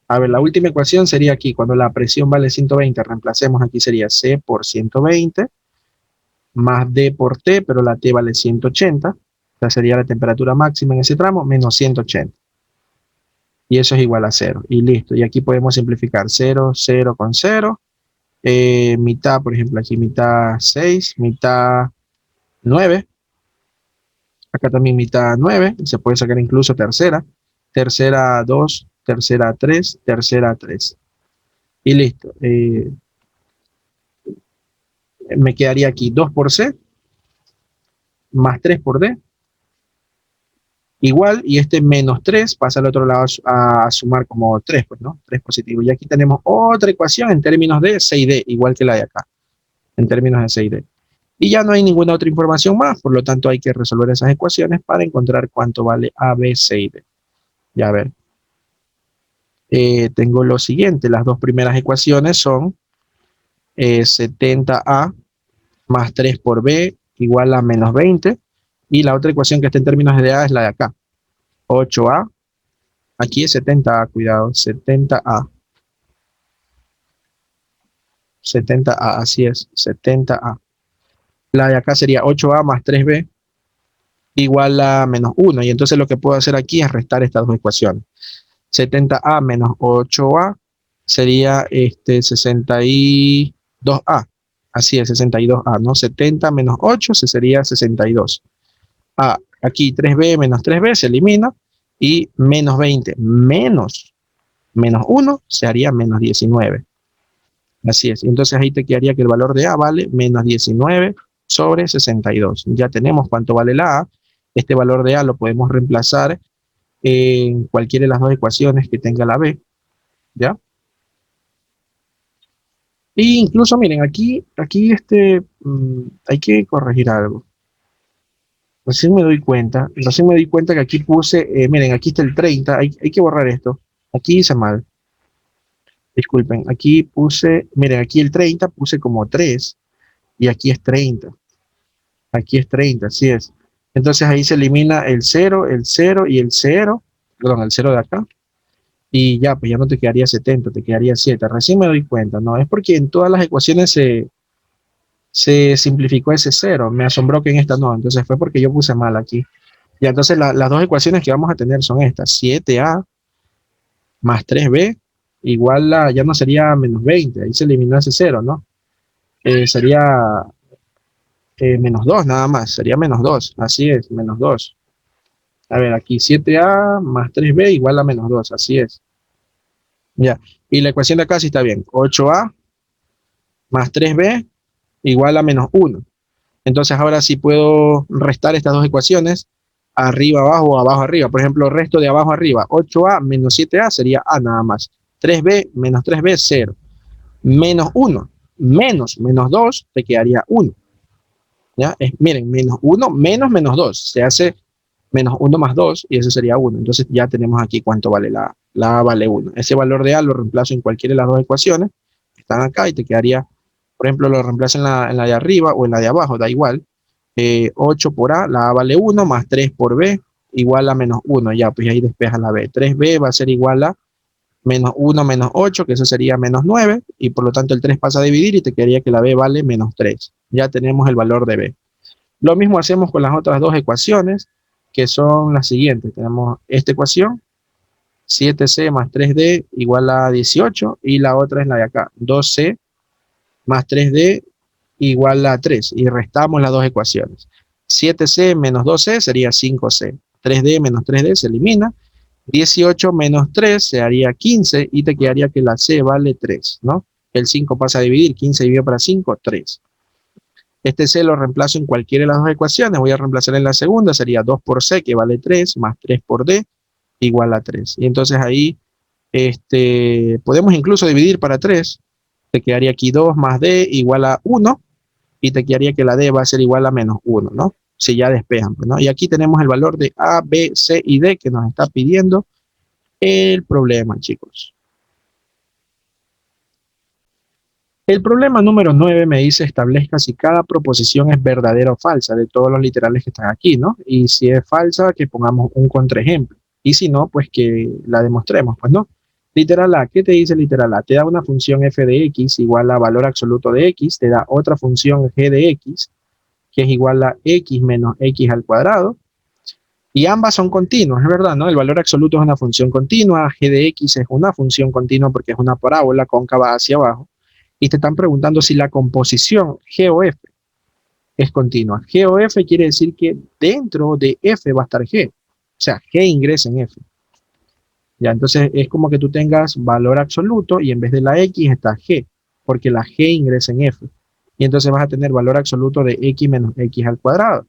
A: A ver, la última ecuación sería aquí, cuando la presión vale 120, reemplacemos aquí sería C por 120 más D por T, pero la T vale 180, o sea, sería la temperatura máxima en ese tramo, menos 180. Y eso es igual a cero, y listo. Y aquí podemos simplificar 0, 0 con 0, mitad, por ejemplo, aquí mitad 6, mitad 9, acá también mitad 9, se puede sacar incluso tercera, tercera 2, tercera 3, tercera 3. Y listo. Me quedaría aquí 2 por C más 3 por D igual, y este menos 3 pasa al otro lado a sumar como 3, pues, ¿no? 3 positivo. Y aquí tenemos otra ecuación en términos de C y D, igual que la de acá, en términos de C y D. Y ya no hay ninguna otra información más, por lo tanto hay que resolver esas ecuaciones para encontrar cuánto vale A, B, C y D. Ya a ver, tengo lo siguiente, las dos primeras ecuaciones son 70A más 3 por B igual a menos 20, y la otra ecuación que está en términos de A es la de acá, 8A, aquí es 70A, cuidado, 70A, 70A, así es, 70A. La de acá sería 8A más 3B igual a menos 1, y entonces lo que puedo hacer aquí es restar estas dos ecuaciones. 70A menos 8A sería 62A, así es, 62A, ¿no? 70 menos 8 sería 62. Aquí 3B menos 3B se elimina, y menos 20 menos 1 se haría menos 19. Así es. Entonces ahí te quedaría que el valor de A vale menos 19 sobre 62. Ya tenemos cuánto vale la A. Este valor de A lo podemos reemplazar en cualquiera de las dos ecuaciones que tenga la B, ¿ya? Y incluso, miren, aquí hay que corregir algo. Recién me doy cuenta que aquí puse, miren, aquí está el 30, hay que borrar esto. Aquí hice mal, disculpen, aquí puse, miren, aquí el 30 puse como 3 y aquí es 30. Aquí es 30, así es. Entonces ahí se elimina el 0 y el 0, perdón, el 0 de acá. Y ya, pues ya no te quedaría 70, te quedaría 7. Recién me doy cuenta, ¿no? Es porque en todas las ecuaciones se simplificó ese 0. Me asombró que en esta no. Entonces fue porque yo puse mal aquí. Y entonces las dos ecuaciones que vamos a tener son estas. 7A más 3B igual a, ya no sería menos 20. Ahí se eliminó ese 0, ¿no? Sería menos 2 nada más. Sería menos 2. Así es, menos 2. A ver, aquí 7A más 3B igual a menos 2. Así es. Ya. Y la ecuación de acá sí está bien. 8A más 3B igual a menos 1. Entonces ahora sí puedo restar estas dos ecuaciones, arriba, abajo, abajo, arriba. Por ejemplo, resto de abajo, arriba. 8A menos 7A sería A nada más. 3B menos 3B, 0. Menos 1, menos 2, te quedaría 1. ¿Ya? Miren, menos 1 menos 2. Se hace menos 1 más 2 y eso sería 1. Entonces ya tenemos aquí cuánto vale la A. La A vale 1. Ese valor de A lo reemplazo en cualquiera de las dos ecuaciones que están acá y te quedaría, por ejemplo, lo reemplazo en la de arriba o en la de abajo, da igual. 8 por A, la A vale 1, más 3 por B, igual a menos 1. Ya, pues ahí despeja la B. 3B va a ser igual a menos 1 menos 8, que eso sería menos 9, y por lo tanto el 3 pasa a dividir y te quedaría que la B vale menos 3. Ya tenemos el valor de B. Lo mismo hacemos con las otras dos ecuaciones, que son las siguientes. Tenemos esta ecuación, 7C más 3D igual a 18, y la otra es la de acá, 2C más 3D igual a 3, y restamos las dos ecuaciones. 7C menos 2C sería 5C, 3D menos 3D se elimina, 18 menos 3 se haría 15, y te quedaría que la C vale 3, ¿no? El 5 pasa a dividir, 15 dividido para 5, 3. Este C lo reemplazo en cualquiera de las dos ecuaciones, voy a reemplazar en la segunda, sería 2 por C, que vale 3, más 3 por D, igual a 3. Y entonces ahí podemos incluso dividir para 3, te quedaría aquí 2 más D igual a 1, y te quedaría que la D va a ser igual a menos 1, ¿no? si ya despejan, pues, ¿no? Y aquí tenemos el valor de A, B, C y D que nos está pidiendo el problema, chicos. El problema número 9 me dice establezca si cada proposición es verdadera o falsa de todos los literales que están aquí, ¿no? Y si es falsa, que pongamos un contraejemplo. Y si no, pues que la demostremos, pues no. Literal A, ¿qué te dice literal A? Te da una función f de x igual a valor absoluto de x, te da otra función g de x, que es igual a x menos x al cuadrado, y ambas son continuas, es verdad, ¿no? El valor absoluto es una función continua, g de x es una función continua porque es una parábola cóncava hacia abajo, y te están preguntando si la composición G o F es continua. G o F quiere decir que dentro de F va a estar G, o sea, G ingresa en F. Ya, entonces es como que tú tengas valor absoluto y en vez de la X está G, porque la G ingresa en F. Y entonces vas a tener valor absoluto de X menos X al cuadrado.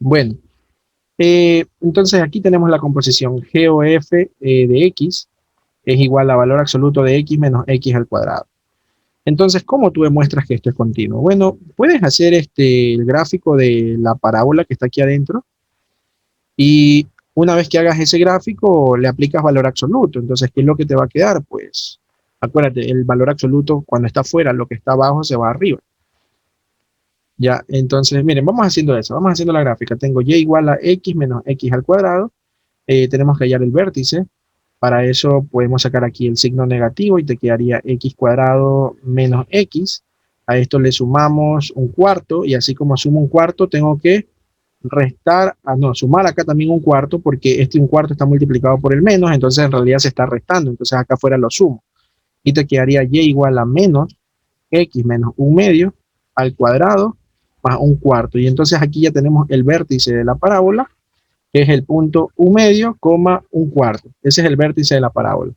A: Bueno, entonces aquí tenemos la composición G o F de X es igual a valor absoluto de X menos X al cuadrado. Entonces, ¿cómo tú demuestras que esto es continuo? Bueno, puedes hacer el gráfico de la parábola que está aquí adentro y una vez que hagas ese gráfico le aplicas valor absoluto. Entonces, ¿qué es lo que te va a quedar? Pues, acuérdate, el valor absoluto cuando está afuera, lo que está abajo se va arriba. Ya, entonces, miren, vamos haciendo eso, vamos haciendo la gráfica. Tengo y igual a x menos x al cuadrado. Tenemos que hallar el vértice. Para eso podemos sacar aquí el signo negativo y te quedaría x cuadrado menos x. A esto le sumamos un cuarto y así como sumo un cuarto tengo que restar, no, sumar acá también un cuarto porque un cuarto está multiplicado por el menos, entonces en realidad se está restando, entonces acá afuera lo sumo. Y te quedaría y igual a menos x menos un medio al cuadrado más un cuarto. Y entonces aquí ya tenemos el vértice de la parábola es el punto 1 medio, coma 1 cuarto. Ese es el vértice de la parábola.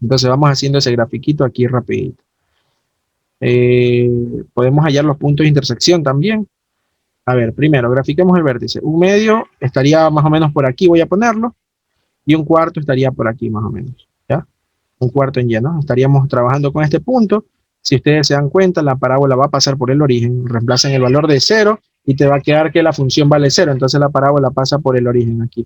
A: Entonces vamos haciendo ese grafiquito aquí rapidito. Podemos hallar los puntos de intersección también. A ver, primero, grafiquemos el vértice. 1 medio estaría más o menos por aquí, voy a ponerlo. Y 1 cuarto estaría por aquí más o menos. ¿Ya? 1 cuarto en lleno. Estaríamos trabajando con este punto. Si ustedes se dan cuenta, la parábola va a pasar por el origen. Reemplacen el valor de 0 y te va a quedar que la función vale 0. Entonces la parábola pasa por el origen aquí.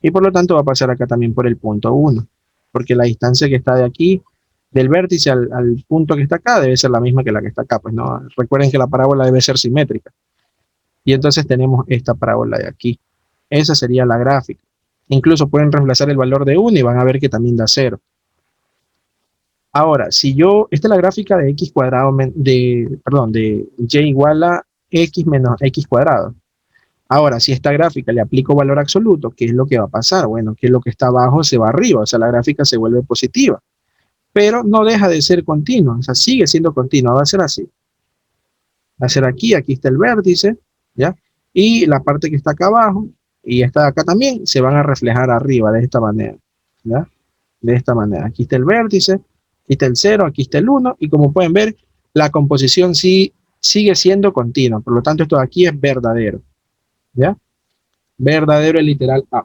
A: Y por lo tanto va a pasar acá también por el punto 1, porque la distancia que está de aquí, del vértice al punto que está acá, debe ser la misma que la que está acá. Pues no, recuerden que la parábola debe ser simétrica. Y entonces tenemos esta parábola de aquí. Esa sería la gráfica. Incluso pueden reemplazar el valor de 1 y van a ver que también da 0. Ahora, si esta es la gráfica de x cuadrado, de y igual a x menos x cuadrado. Ahora, si a esta gráfica le aplico valor absoluto, ¿qué es lo que va a pasar? Bueno, que lo que está abajo se va arriba, o sea, la gráfica se vuelve positiva, pero no deja de ser continua, o sea, sigue siendo continua, va a ser así. Va a ser aquí, aquí está el vértice, ¿ya? Y la parte que está acá abajo y esta de acá también se van a reflejar arriba de esta manera, ¿ya? De esta manera. Aquí está el vértice, aquí está el 0, aquí está el 1, y como pueden ver, la composición sí sigue siendo continua, por lo tanto esto de aquí es verdadero, ¿ya? Verdadero el literal A.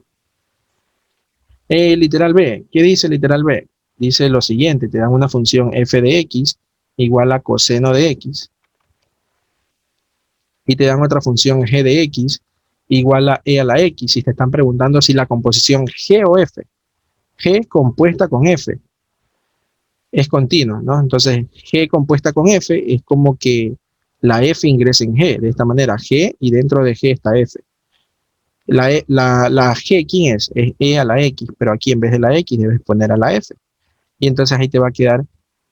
A: El literal B, ¿qué dice el literal B? Dice lo siguiente, te dan una función f de x igual a coseno de x y te dan otra función g de x igual a e a la x y te están preguntando si la composición g o f, g compuesta con f, es continua, ¿no? Entonces g compuesta con f es como que la f ingresa en g, de esta manera g y dentro de g está f. La G, ¿quién es? Es E a la X, pero aquí en vez de la X debes poner a la F. Y entonces ahí te va a quedar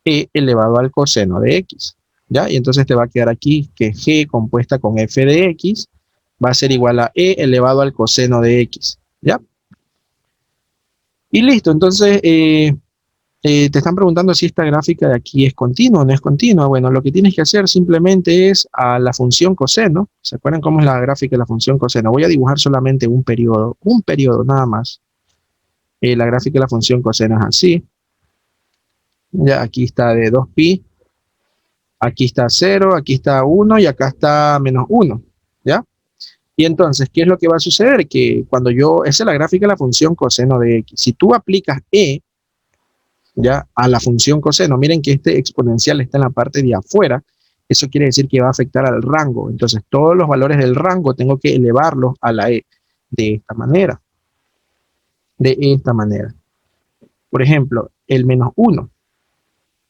A: E elevado al coseno de X. ¿Ya? Y entonces te va a quedar aquí que G compuesta con F de X va a ser igual a E elevado al coseno de X. ¿Ya? Y listo, entonces te están preguntando si esta gráfica de aquí es continua o no es continua. Bueno, lo que tienes que hacer simplemente es a la función coseno. ¿Se acuerdan cómo es la gráfica de la función coseno? Voy a dibujar solamente un periodo nada más. La gráfica de la función coseno es así. Ya aquí está de 2pi, aquí está 0, aquí está 1 y acá está menos 1. ¿Ya? Y entonces, ¿qué es lo que va a suceder? Que cuando esa es la gráfica de la función coseno de x. Si tú aplicas e, ya, a la función coseno, miren que este exponencial está en la parte de afuera Eso quiere decir que va a afectar al rango. Entonces, todos los valores del rango tengo que elevarlos a la E de esta manera. De esta manera. Por ejemplo, el menos 1,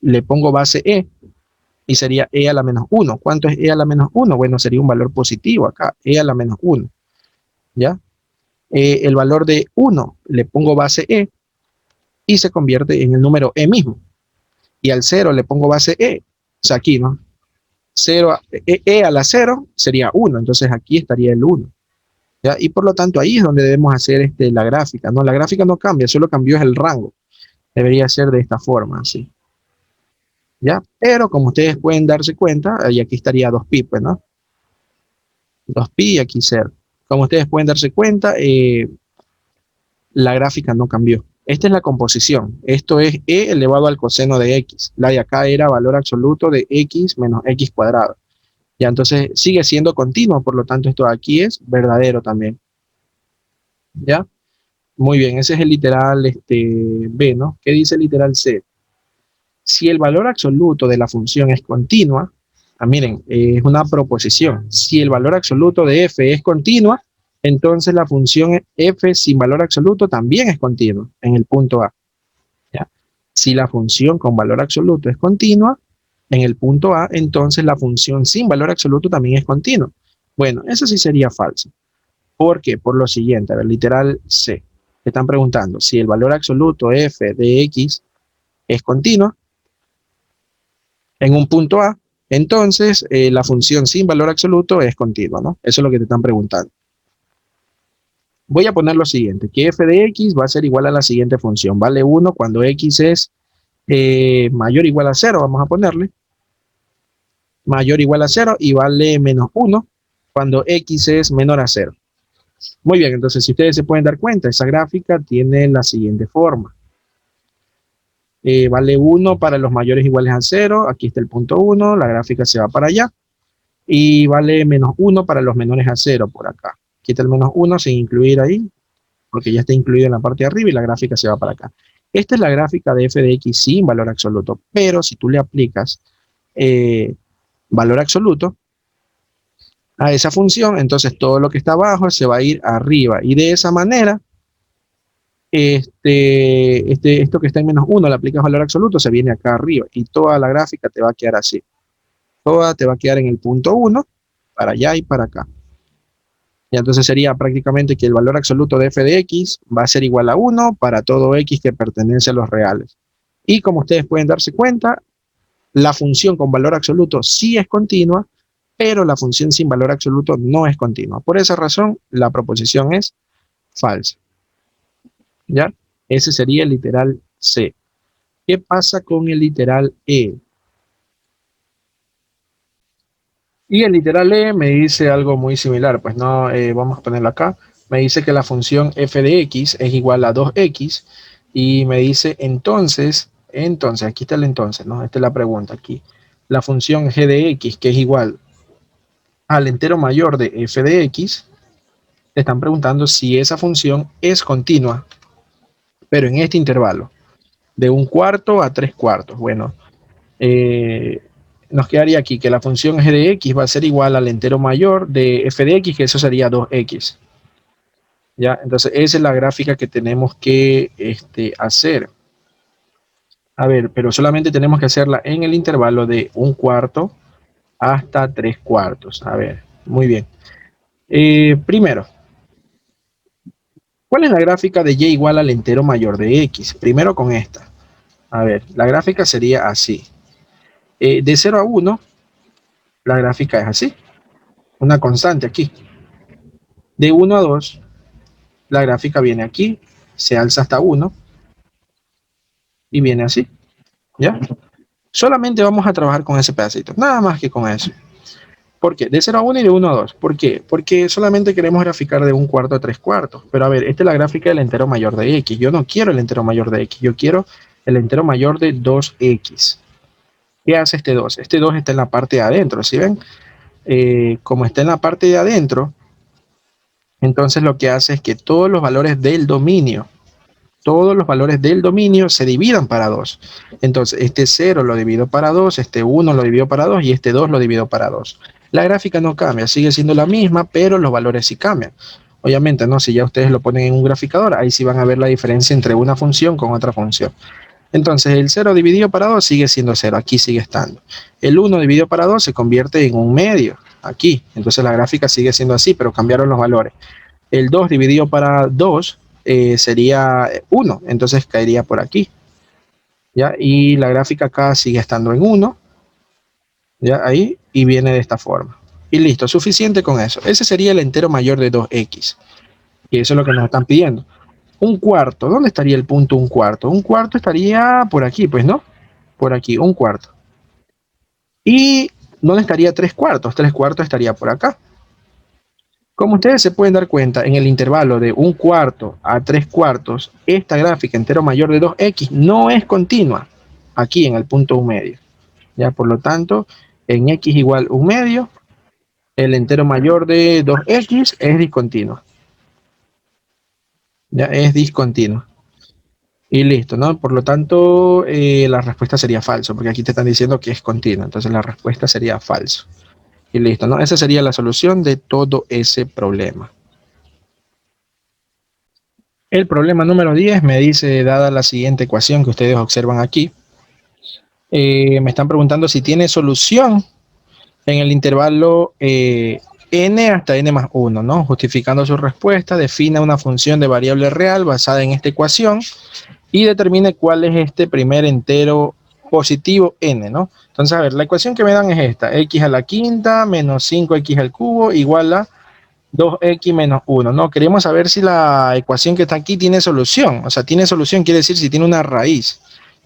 A: le pongo base E y sería E a la menos 1. ¿Cuánto es E a la menos 1? Bueno, sería un valor positivo acá, E a la menos 1. ¿Ya? El valor de 1 le pongo base E y se convierte en el número E mismo. Y al 0 le pongo base E. O sea, aquí, ¿no? 0, E a la 0 sería 1, entonces aquí estaría el 1. ¿Ya? Y por lo tanto ahí es donde debemos hacer la gráfica, ¿no? La gráfica no cambia, solo cambió el rango. Debería ser de esta forma, así. ¿Ya? Pero como ustedes pueden darse cuenta, y aquí estaría 2pi, pues, ¿no? 2pi y aquí 0. Como ustedes pueden darse cuenta, la gráfica no cambió. Esta es la composición. Esto es e elevado al coseno de x. La de acá era valor absoluto de x menos x cuadrado. Ya, entonces sigue siendo continuo, por lo tanto esto de aquí es verdadero también. ¿Ya? Muy bien, ese es el literal B, ¿no? ¿Qué dice el literal C? Si el valor absoluto de la función es continua, miren, es una proposición. Si el valor absoluto de f es continua, entonces la función f sin valor absoluto también es continua en el punto A. ¿Ya? Si la función con valor absoluto es continua en el punto A, entonces la función sin valor absoluto también es continua. Bueno, eso sí sería falso. ¿Por qué? Por lo siguiente, a ver, literal C. Te están preguntando si el valor absoluto f de x es continua en un punto A, entonces la función sin valor absoluto es continua, ¿no? Eso es lo que te están preguntando. Voy a poner lo siguiente, que f de x va a ser igual a la siguiente función, vale 1 cuando x es mayor o igual a 0, vamos a ponerle, mayor o igual a 0 y vale menos 1 cuando x es menor a 0. Muy bien, entonces si ustedes se pueden dar cuenta, esa gráfica tiene la siguiente forma. Vale 1 para los mayores iguales a 0, aquí está el punto 1, la gráfica se va para allá, y vale menos 1 para los menores a 0 por acá. Quita el menos 1 sin incluir ahí, porque ya está incluido en la parte de arriba y la gráfica se va para acá. Esta es la gráfica de f de x sin valor absoluto, pero si tú le aplicas valor absoluto a esa función, entonces todo lo que está abajo se va a ir arriba, y de esa manera esto que está en menos 1 le aplicas valor absoluto, se viene acá arriba y toda la gráfica te va a quedar así. Toda te va a quedar en el punto 1, para allá y para acá. Y entonces sería prácticamente que el valor absoluto de f de x va a ser igual a 1 para todo x que pertenece a los reales. Y como ustedes pueden darse cuenta, la función con valor absoluto sí es continua, pero la función sin valor absoluto no es continua. Por esa razón, la proposición es falsa. ¿Ya? Ese sería el literal C. ¿Qué pasa con el literal E? Y el literal E me dice algo muy similar, pues no, vamos a ponerlo acá. Me dice que la función f de x es igual a 2x y me dice entonces, aquí está el entonces, ¿no? Esta es la pregunta aquí. La función g de x, que es igual al entero mayor de f de x, te están preguntando si esa función es continua, pero en este intervalo, de 1/4 a 3/4. Bueno, nos quedaría aquí que la función g de x va a ser igual al entero mayor de f de x, que eso sería 2x. ¿Ya? Entonces, esa es la gráfica que tenemos que hacer. A ver, pero solamente tenemos que hacerla en el intervalo de 1/4 hasta 3/4. A ver, muy bien. Primero, ¿cuál es la gráfica de y igual al entero mayor de x? Primero con esta. A ver, la gráfica sería así. De 0 a 1, la gráfica es así. Una constante aquí. De 1 a 2, la gráfica viene aquí, se alza hasta 1 y viene así. ¿Ya? Solamente vamos a trabajar con ese pedacito, nada más que con eso. ¿Por qué? De 0 a 1 y de 1 a 2. ¿Por qué? Porque solamente queremos graficar de 1/4 a 3/4. Pero a ver, esta es la gráfica del entero mayor de x. Yo no quiero el entero mayor de x, yo quiero el entero mayor de 2x. ¿Qué hace este 2? Este 2 está en la parte de adentro, ¿sí ven? Como está en la parte de adentro, entonces lo que hace es que todos los valores del dominio todos los valores del dominio se dividan para 2. Entonces, este 0 lo divido para 2, este 1 lo divido para 2 y este 2 lo divido para 2. La gráfica no cambia, sigue siendo la misma, pero los valores sí cambian. Obviamente, ¿no? Si ya ustedes lo ponen en un graficador, ahí sí van a ver la diferencia entre una función con otra función. Entonces, el 0 dividido para 2 sigue siendo 0, aquí sigue estando. El 1 dividido para 2 se convierte en un medio, aquí. Entonces, la gráfica sigue siendo así, pero cambiaron los valores. El 2 dividido para 2 sería 1, entonces caería por aquí. ¿Ya? Y la gráfica acá sigue estando en 1, ¿ya? Ahí, y viene de esta forma. Y listo, suficiente con eso. Ese sería el entero mayor de 2x. Y eso es lo que nos están pidiendo. Un cuarto, ¿dónde estaría el punto un cuarto? Un cuarto estaría por aquí, pues, ¿no? Por aquí, un cuarto. ¿Y dónde estaría tres cuartos? Tres cuartos estaría por acá. Como ustedes se pueden dar cuenta, en el intervalo de un cuarto a tres cuartos, esta gráfica entero mayor de 2x no es continua, aquí en el punto 1 medio. Ya, por lo tanto, en x igual 1 medio, el entero mayor de 2x es discontinuo. Ya, es discontinuo. Y listo, ¿no? Por lo tanto, la respuesta sería falso, porque aquí te están diciendo que es continua, entonces la respuesta sería falso. Y listo, ¿no? Esa sería la solución de todo ese problema. El problema número 10 me dice, dada la siguiente ecuación que ustedes observan aquí, me están preguntando si tiene solución en el intervalo n hasta n más 1, ¿no? Justificando su respuesta, defina una función de variable real basada en esta ecuación y determine cuál es este primer entero positivo n, ¿no? Entonces, a ver, la ecuación que me dan es esta, x a la quinta menos 5x al cubo igual a 2x menos 1, ¿no? Queremos saber si la ecuación que está aquí tiene solución. O sea, tiene solución quiere decir si tiene una raíz.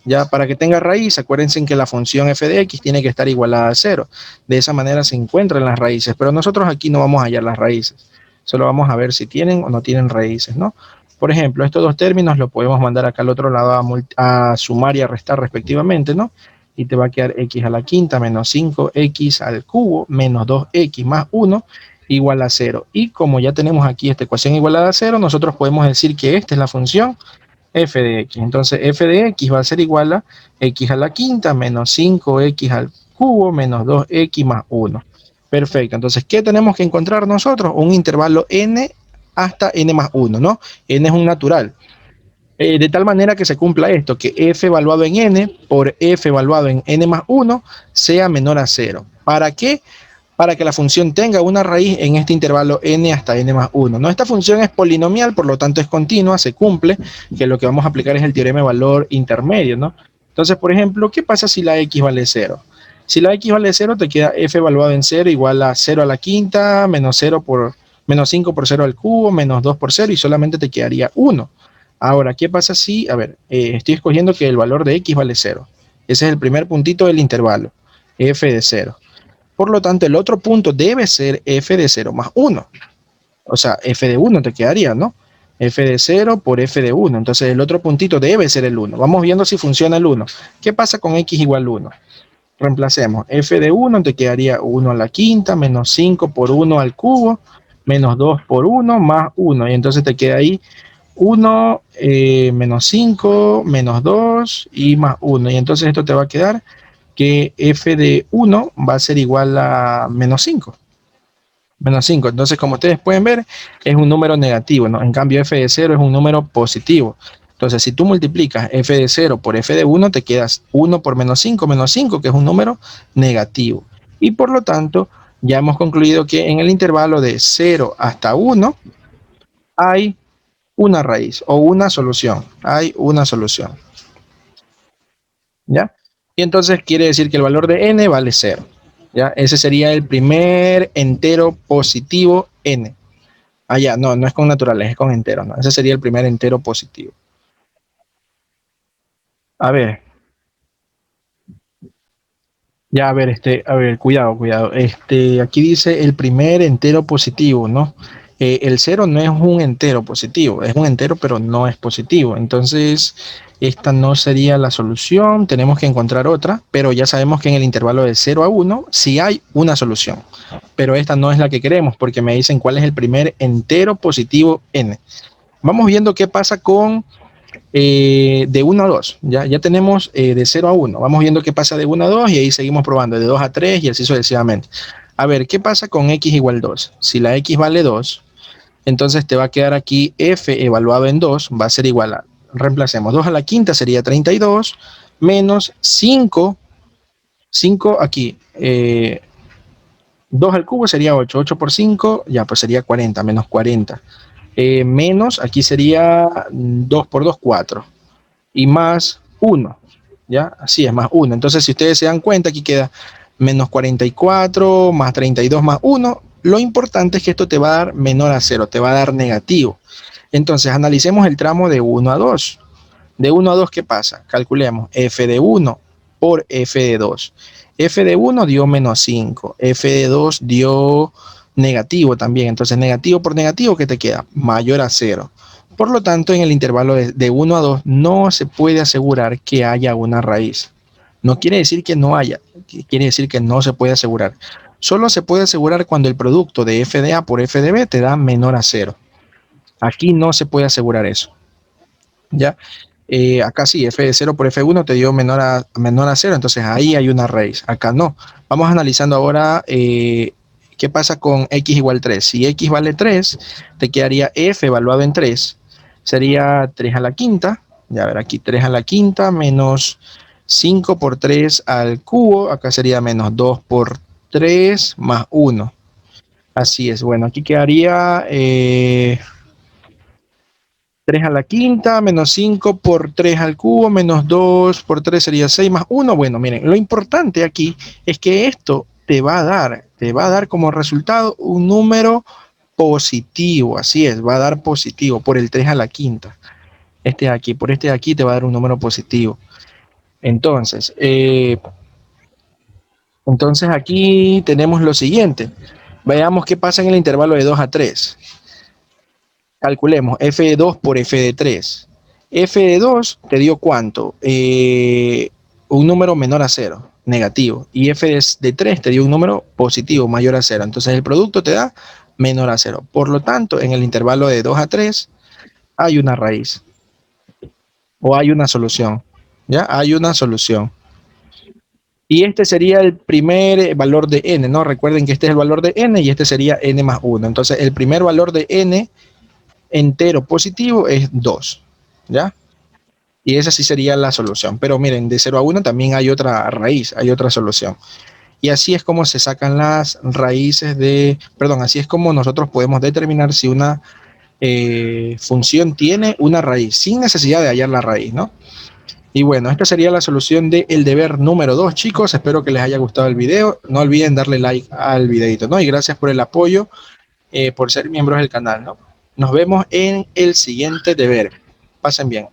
A: Ya para que tenga raíz, acuérdense que la función f de x tiene que estar igualada a 0. De esa manera se encuentran las raíces, pero nosotros aquí no vamos a hallar las raíces. Solo vamos a ver si tienen o no tienen raíces, ¿no? Por ejemplo, estos dos términos los podemos mandar acá al otro lado a sumar y a restar respectivamente, ¿no? Y te va a quedar x a la quinta menos 5x al cubo menos 2x más 1 igual a 0. Y como ya tenemos aquí esta ecuación igualada a 0, nosotros podemos decir que esta es la función f de x. Entonces f de x va a ser igual a x a la quinta menos 5x al cubo menos 2x más 1. Perfecto. Entonces, ¿qué tenemos que encontrar nosotros? Un intervalo n hasta n más 1, ¿no? N es un natural. De tal manera que se cumpla esto, que f evaluado en n por f evaluado en n más 1 sea menor a 0. ¿Para qué? Para que la función tenga una raíz en este intervalo n hasta n más 1. ¿No? Esta función es polinomial, por lo tanto es continua, se cumple, que lo que vamos a aplicar es el teorema de valor intermedio, ¿no? Entonces, por ejemplo, ¿qué pasa si la x vale 0? Si la x vale 0, te queda f evaluado en 0 igual a 0 a la quinta, menos 0 por menos 5 por 0 al cubo, menos 2 por 0, y solamente te quedaría 1. Ahora, ¿qué pasa si, a ver, estoy escogiendo que el valor de x vale 0? Ese es el primer puntito del intervalo, f de 0. Por lo tanto, el otro punto debe ser f de 0 más 1. O sea, f de 1 te quedaría, ¿no? F de 0 por f de 1. Entonces, el otro puntito debe ser el 1. Vamos viendo si funciona el 1. ¿Qué pasa con x igual 1? Reemplacemos. F de 1 te quedaría 1 a la quinta, menos 5 por 1 al cubo, menos 2 por 1, más 1. Y entonces te queda ahí 1, menos 5, menos 2 y más 1. Y entonces esto te va a quedar que f de 1 va a ser igual a menos 5. Menos 5. Entonces, como ustedes pueden ver, es un número negativo, ¿no? En cambio, f de 0 es un número positivo. Entonces, si tú multiplicas f de 0 por f de 1, te quedas 1 por menos 5, que es un número negativo. Y por lo tanto, ya hemos concluido que en el intervalo de 0 hasta 1 hay una raíz o una solución. Hay una solución. ¿Ya? Y entonces quiere decir que el valor de n vale 0. ¿Ya? Ese sería el primer entero positivo n. Ah, ya, no, no es con naturales, es con enteros, ¿no? Ese sería el primer entero positivo. A ver, ya, a ver, cuidado. Aquí dice el primer entero positivo, ¿no? El cero no es un entero positivo, es un entero, pero no es positivo. Entonces, esta no sería la solución, tenemos que encontrar otra, pero ya sabemos que en el intervalo de 0 a 1 sí hay una solución. Pero esta no es la que queremos, porque me dicen cuál es el primer entero positivo n. Vamos viendo qué pasa con de 1 a 2. Ya tenemos de 0 a 1. Vamos viendo qué pasa de 1 a 2 y ahí seguimos probando de 2 a 3 y así sucesivamente. A ver, ¿qué pasa con x igual 2? Si la x vale 2, entonces te va a quedar aquí f evaluado en 2, va a ser igual a, reemplacemos, 2 a la quinta sería 32, menos 5 aquí, 2 al cubo sería 8, 8 por 5, ya pues sería 40, menos 40. Menos, aquí sería 2 por 2, 4. Y más 1, ¿ya? Así es, más 1. Entonces, si ustedes se dan cuenta, aquí queda menos 44, más 32, más 1. Lo importante es que esto te va a dar menor a 0, te va a dar negativo. Entonces, analicemos el tramo de 1 a 2. De 1 a 2, ¿qué pasa? Calculemos f de 1 por f de 2. F de 1 dio menos 5, f de 2 dio negativo también. Entonces, negativo por negativo, ¿qué te queda? Mayor a 0. Por lo tanto, en el intervalo de 1 a 2 no se puede asegurar que haya una raíz. No quiere decir que no haya, quiere decir que no se puede asegurar. Solo se puede asegurar cuando el producto de f de a por f de b te da menor a 0. Aquí no se puede asegurar eso. ¿Ya? Acá sí, f de 0 por f1 te dio menor a 0, entonces ahí hay una raíz. Acá no. Vamos analizando ahora qué pasa con x igual 3. Si x vale 3, te quedaría f evaluado en 3. Sería 3 a la quinta. Ya ver, aquí 3 a la quinta menos 5 por 3 al cubo. Acá sería menos 2 por 3 más 1. Así es. Bueno, aquí quedaría 3 a la quinta, menos 5 por 3 al cubo, menos 2 por 3 sería 6 más 1. Bueno, miren, lo importante aquí es que esto te va a dar como resultado un número positivo, así es, va a dar positivo por el 3 a la quinta. Este de aquí, por este de aquí te va a dar un número positivo. Entonces, aquí tenemos lo siguiente. Veamos qué pasa en el intervalo de 2 a 3. Calculemos f de 2 por f de 3. F de 2 te dio cuánto? Un número menor a 0, negativo. Y f de 3 te dio un número positivo, mayor a 0. Entonces el producto te da menor a 0. Por lo tanto, en el intervalo de 2 a 3 hay una raíz o hay una solución. ¿Ya? Hay una solución. Y este sería el primer valor de n, ¿no? Recuerden que este es el valor de n y este sería n más 1. Entonces el primer valor de n entero positivo es 2, ¿ya? Y esa sí sería la solución. Pero miren, de 0 a 1 también hay otra raíz, hay otra solución. Y así es como se sacan las raíces de, perdón, así es como nosotros podemos determinar si una función tiene una raíz, sin necesidad de hallar la raíz, ¿no? Y bueno, esta sería la solución del deber número 2, chicos. Espero que les haya gustado el video. No olviden darle like al videito, ¿no? Y gracias por el apoyo, por ser miembros del canal, ¿no? Nos vemos en el siguiente deber. Pasen bien.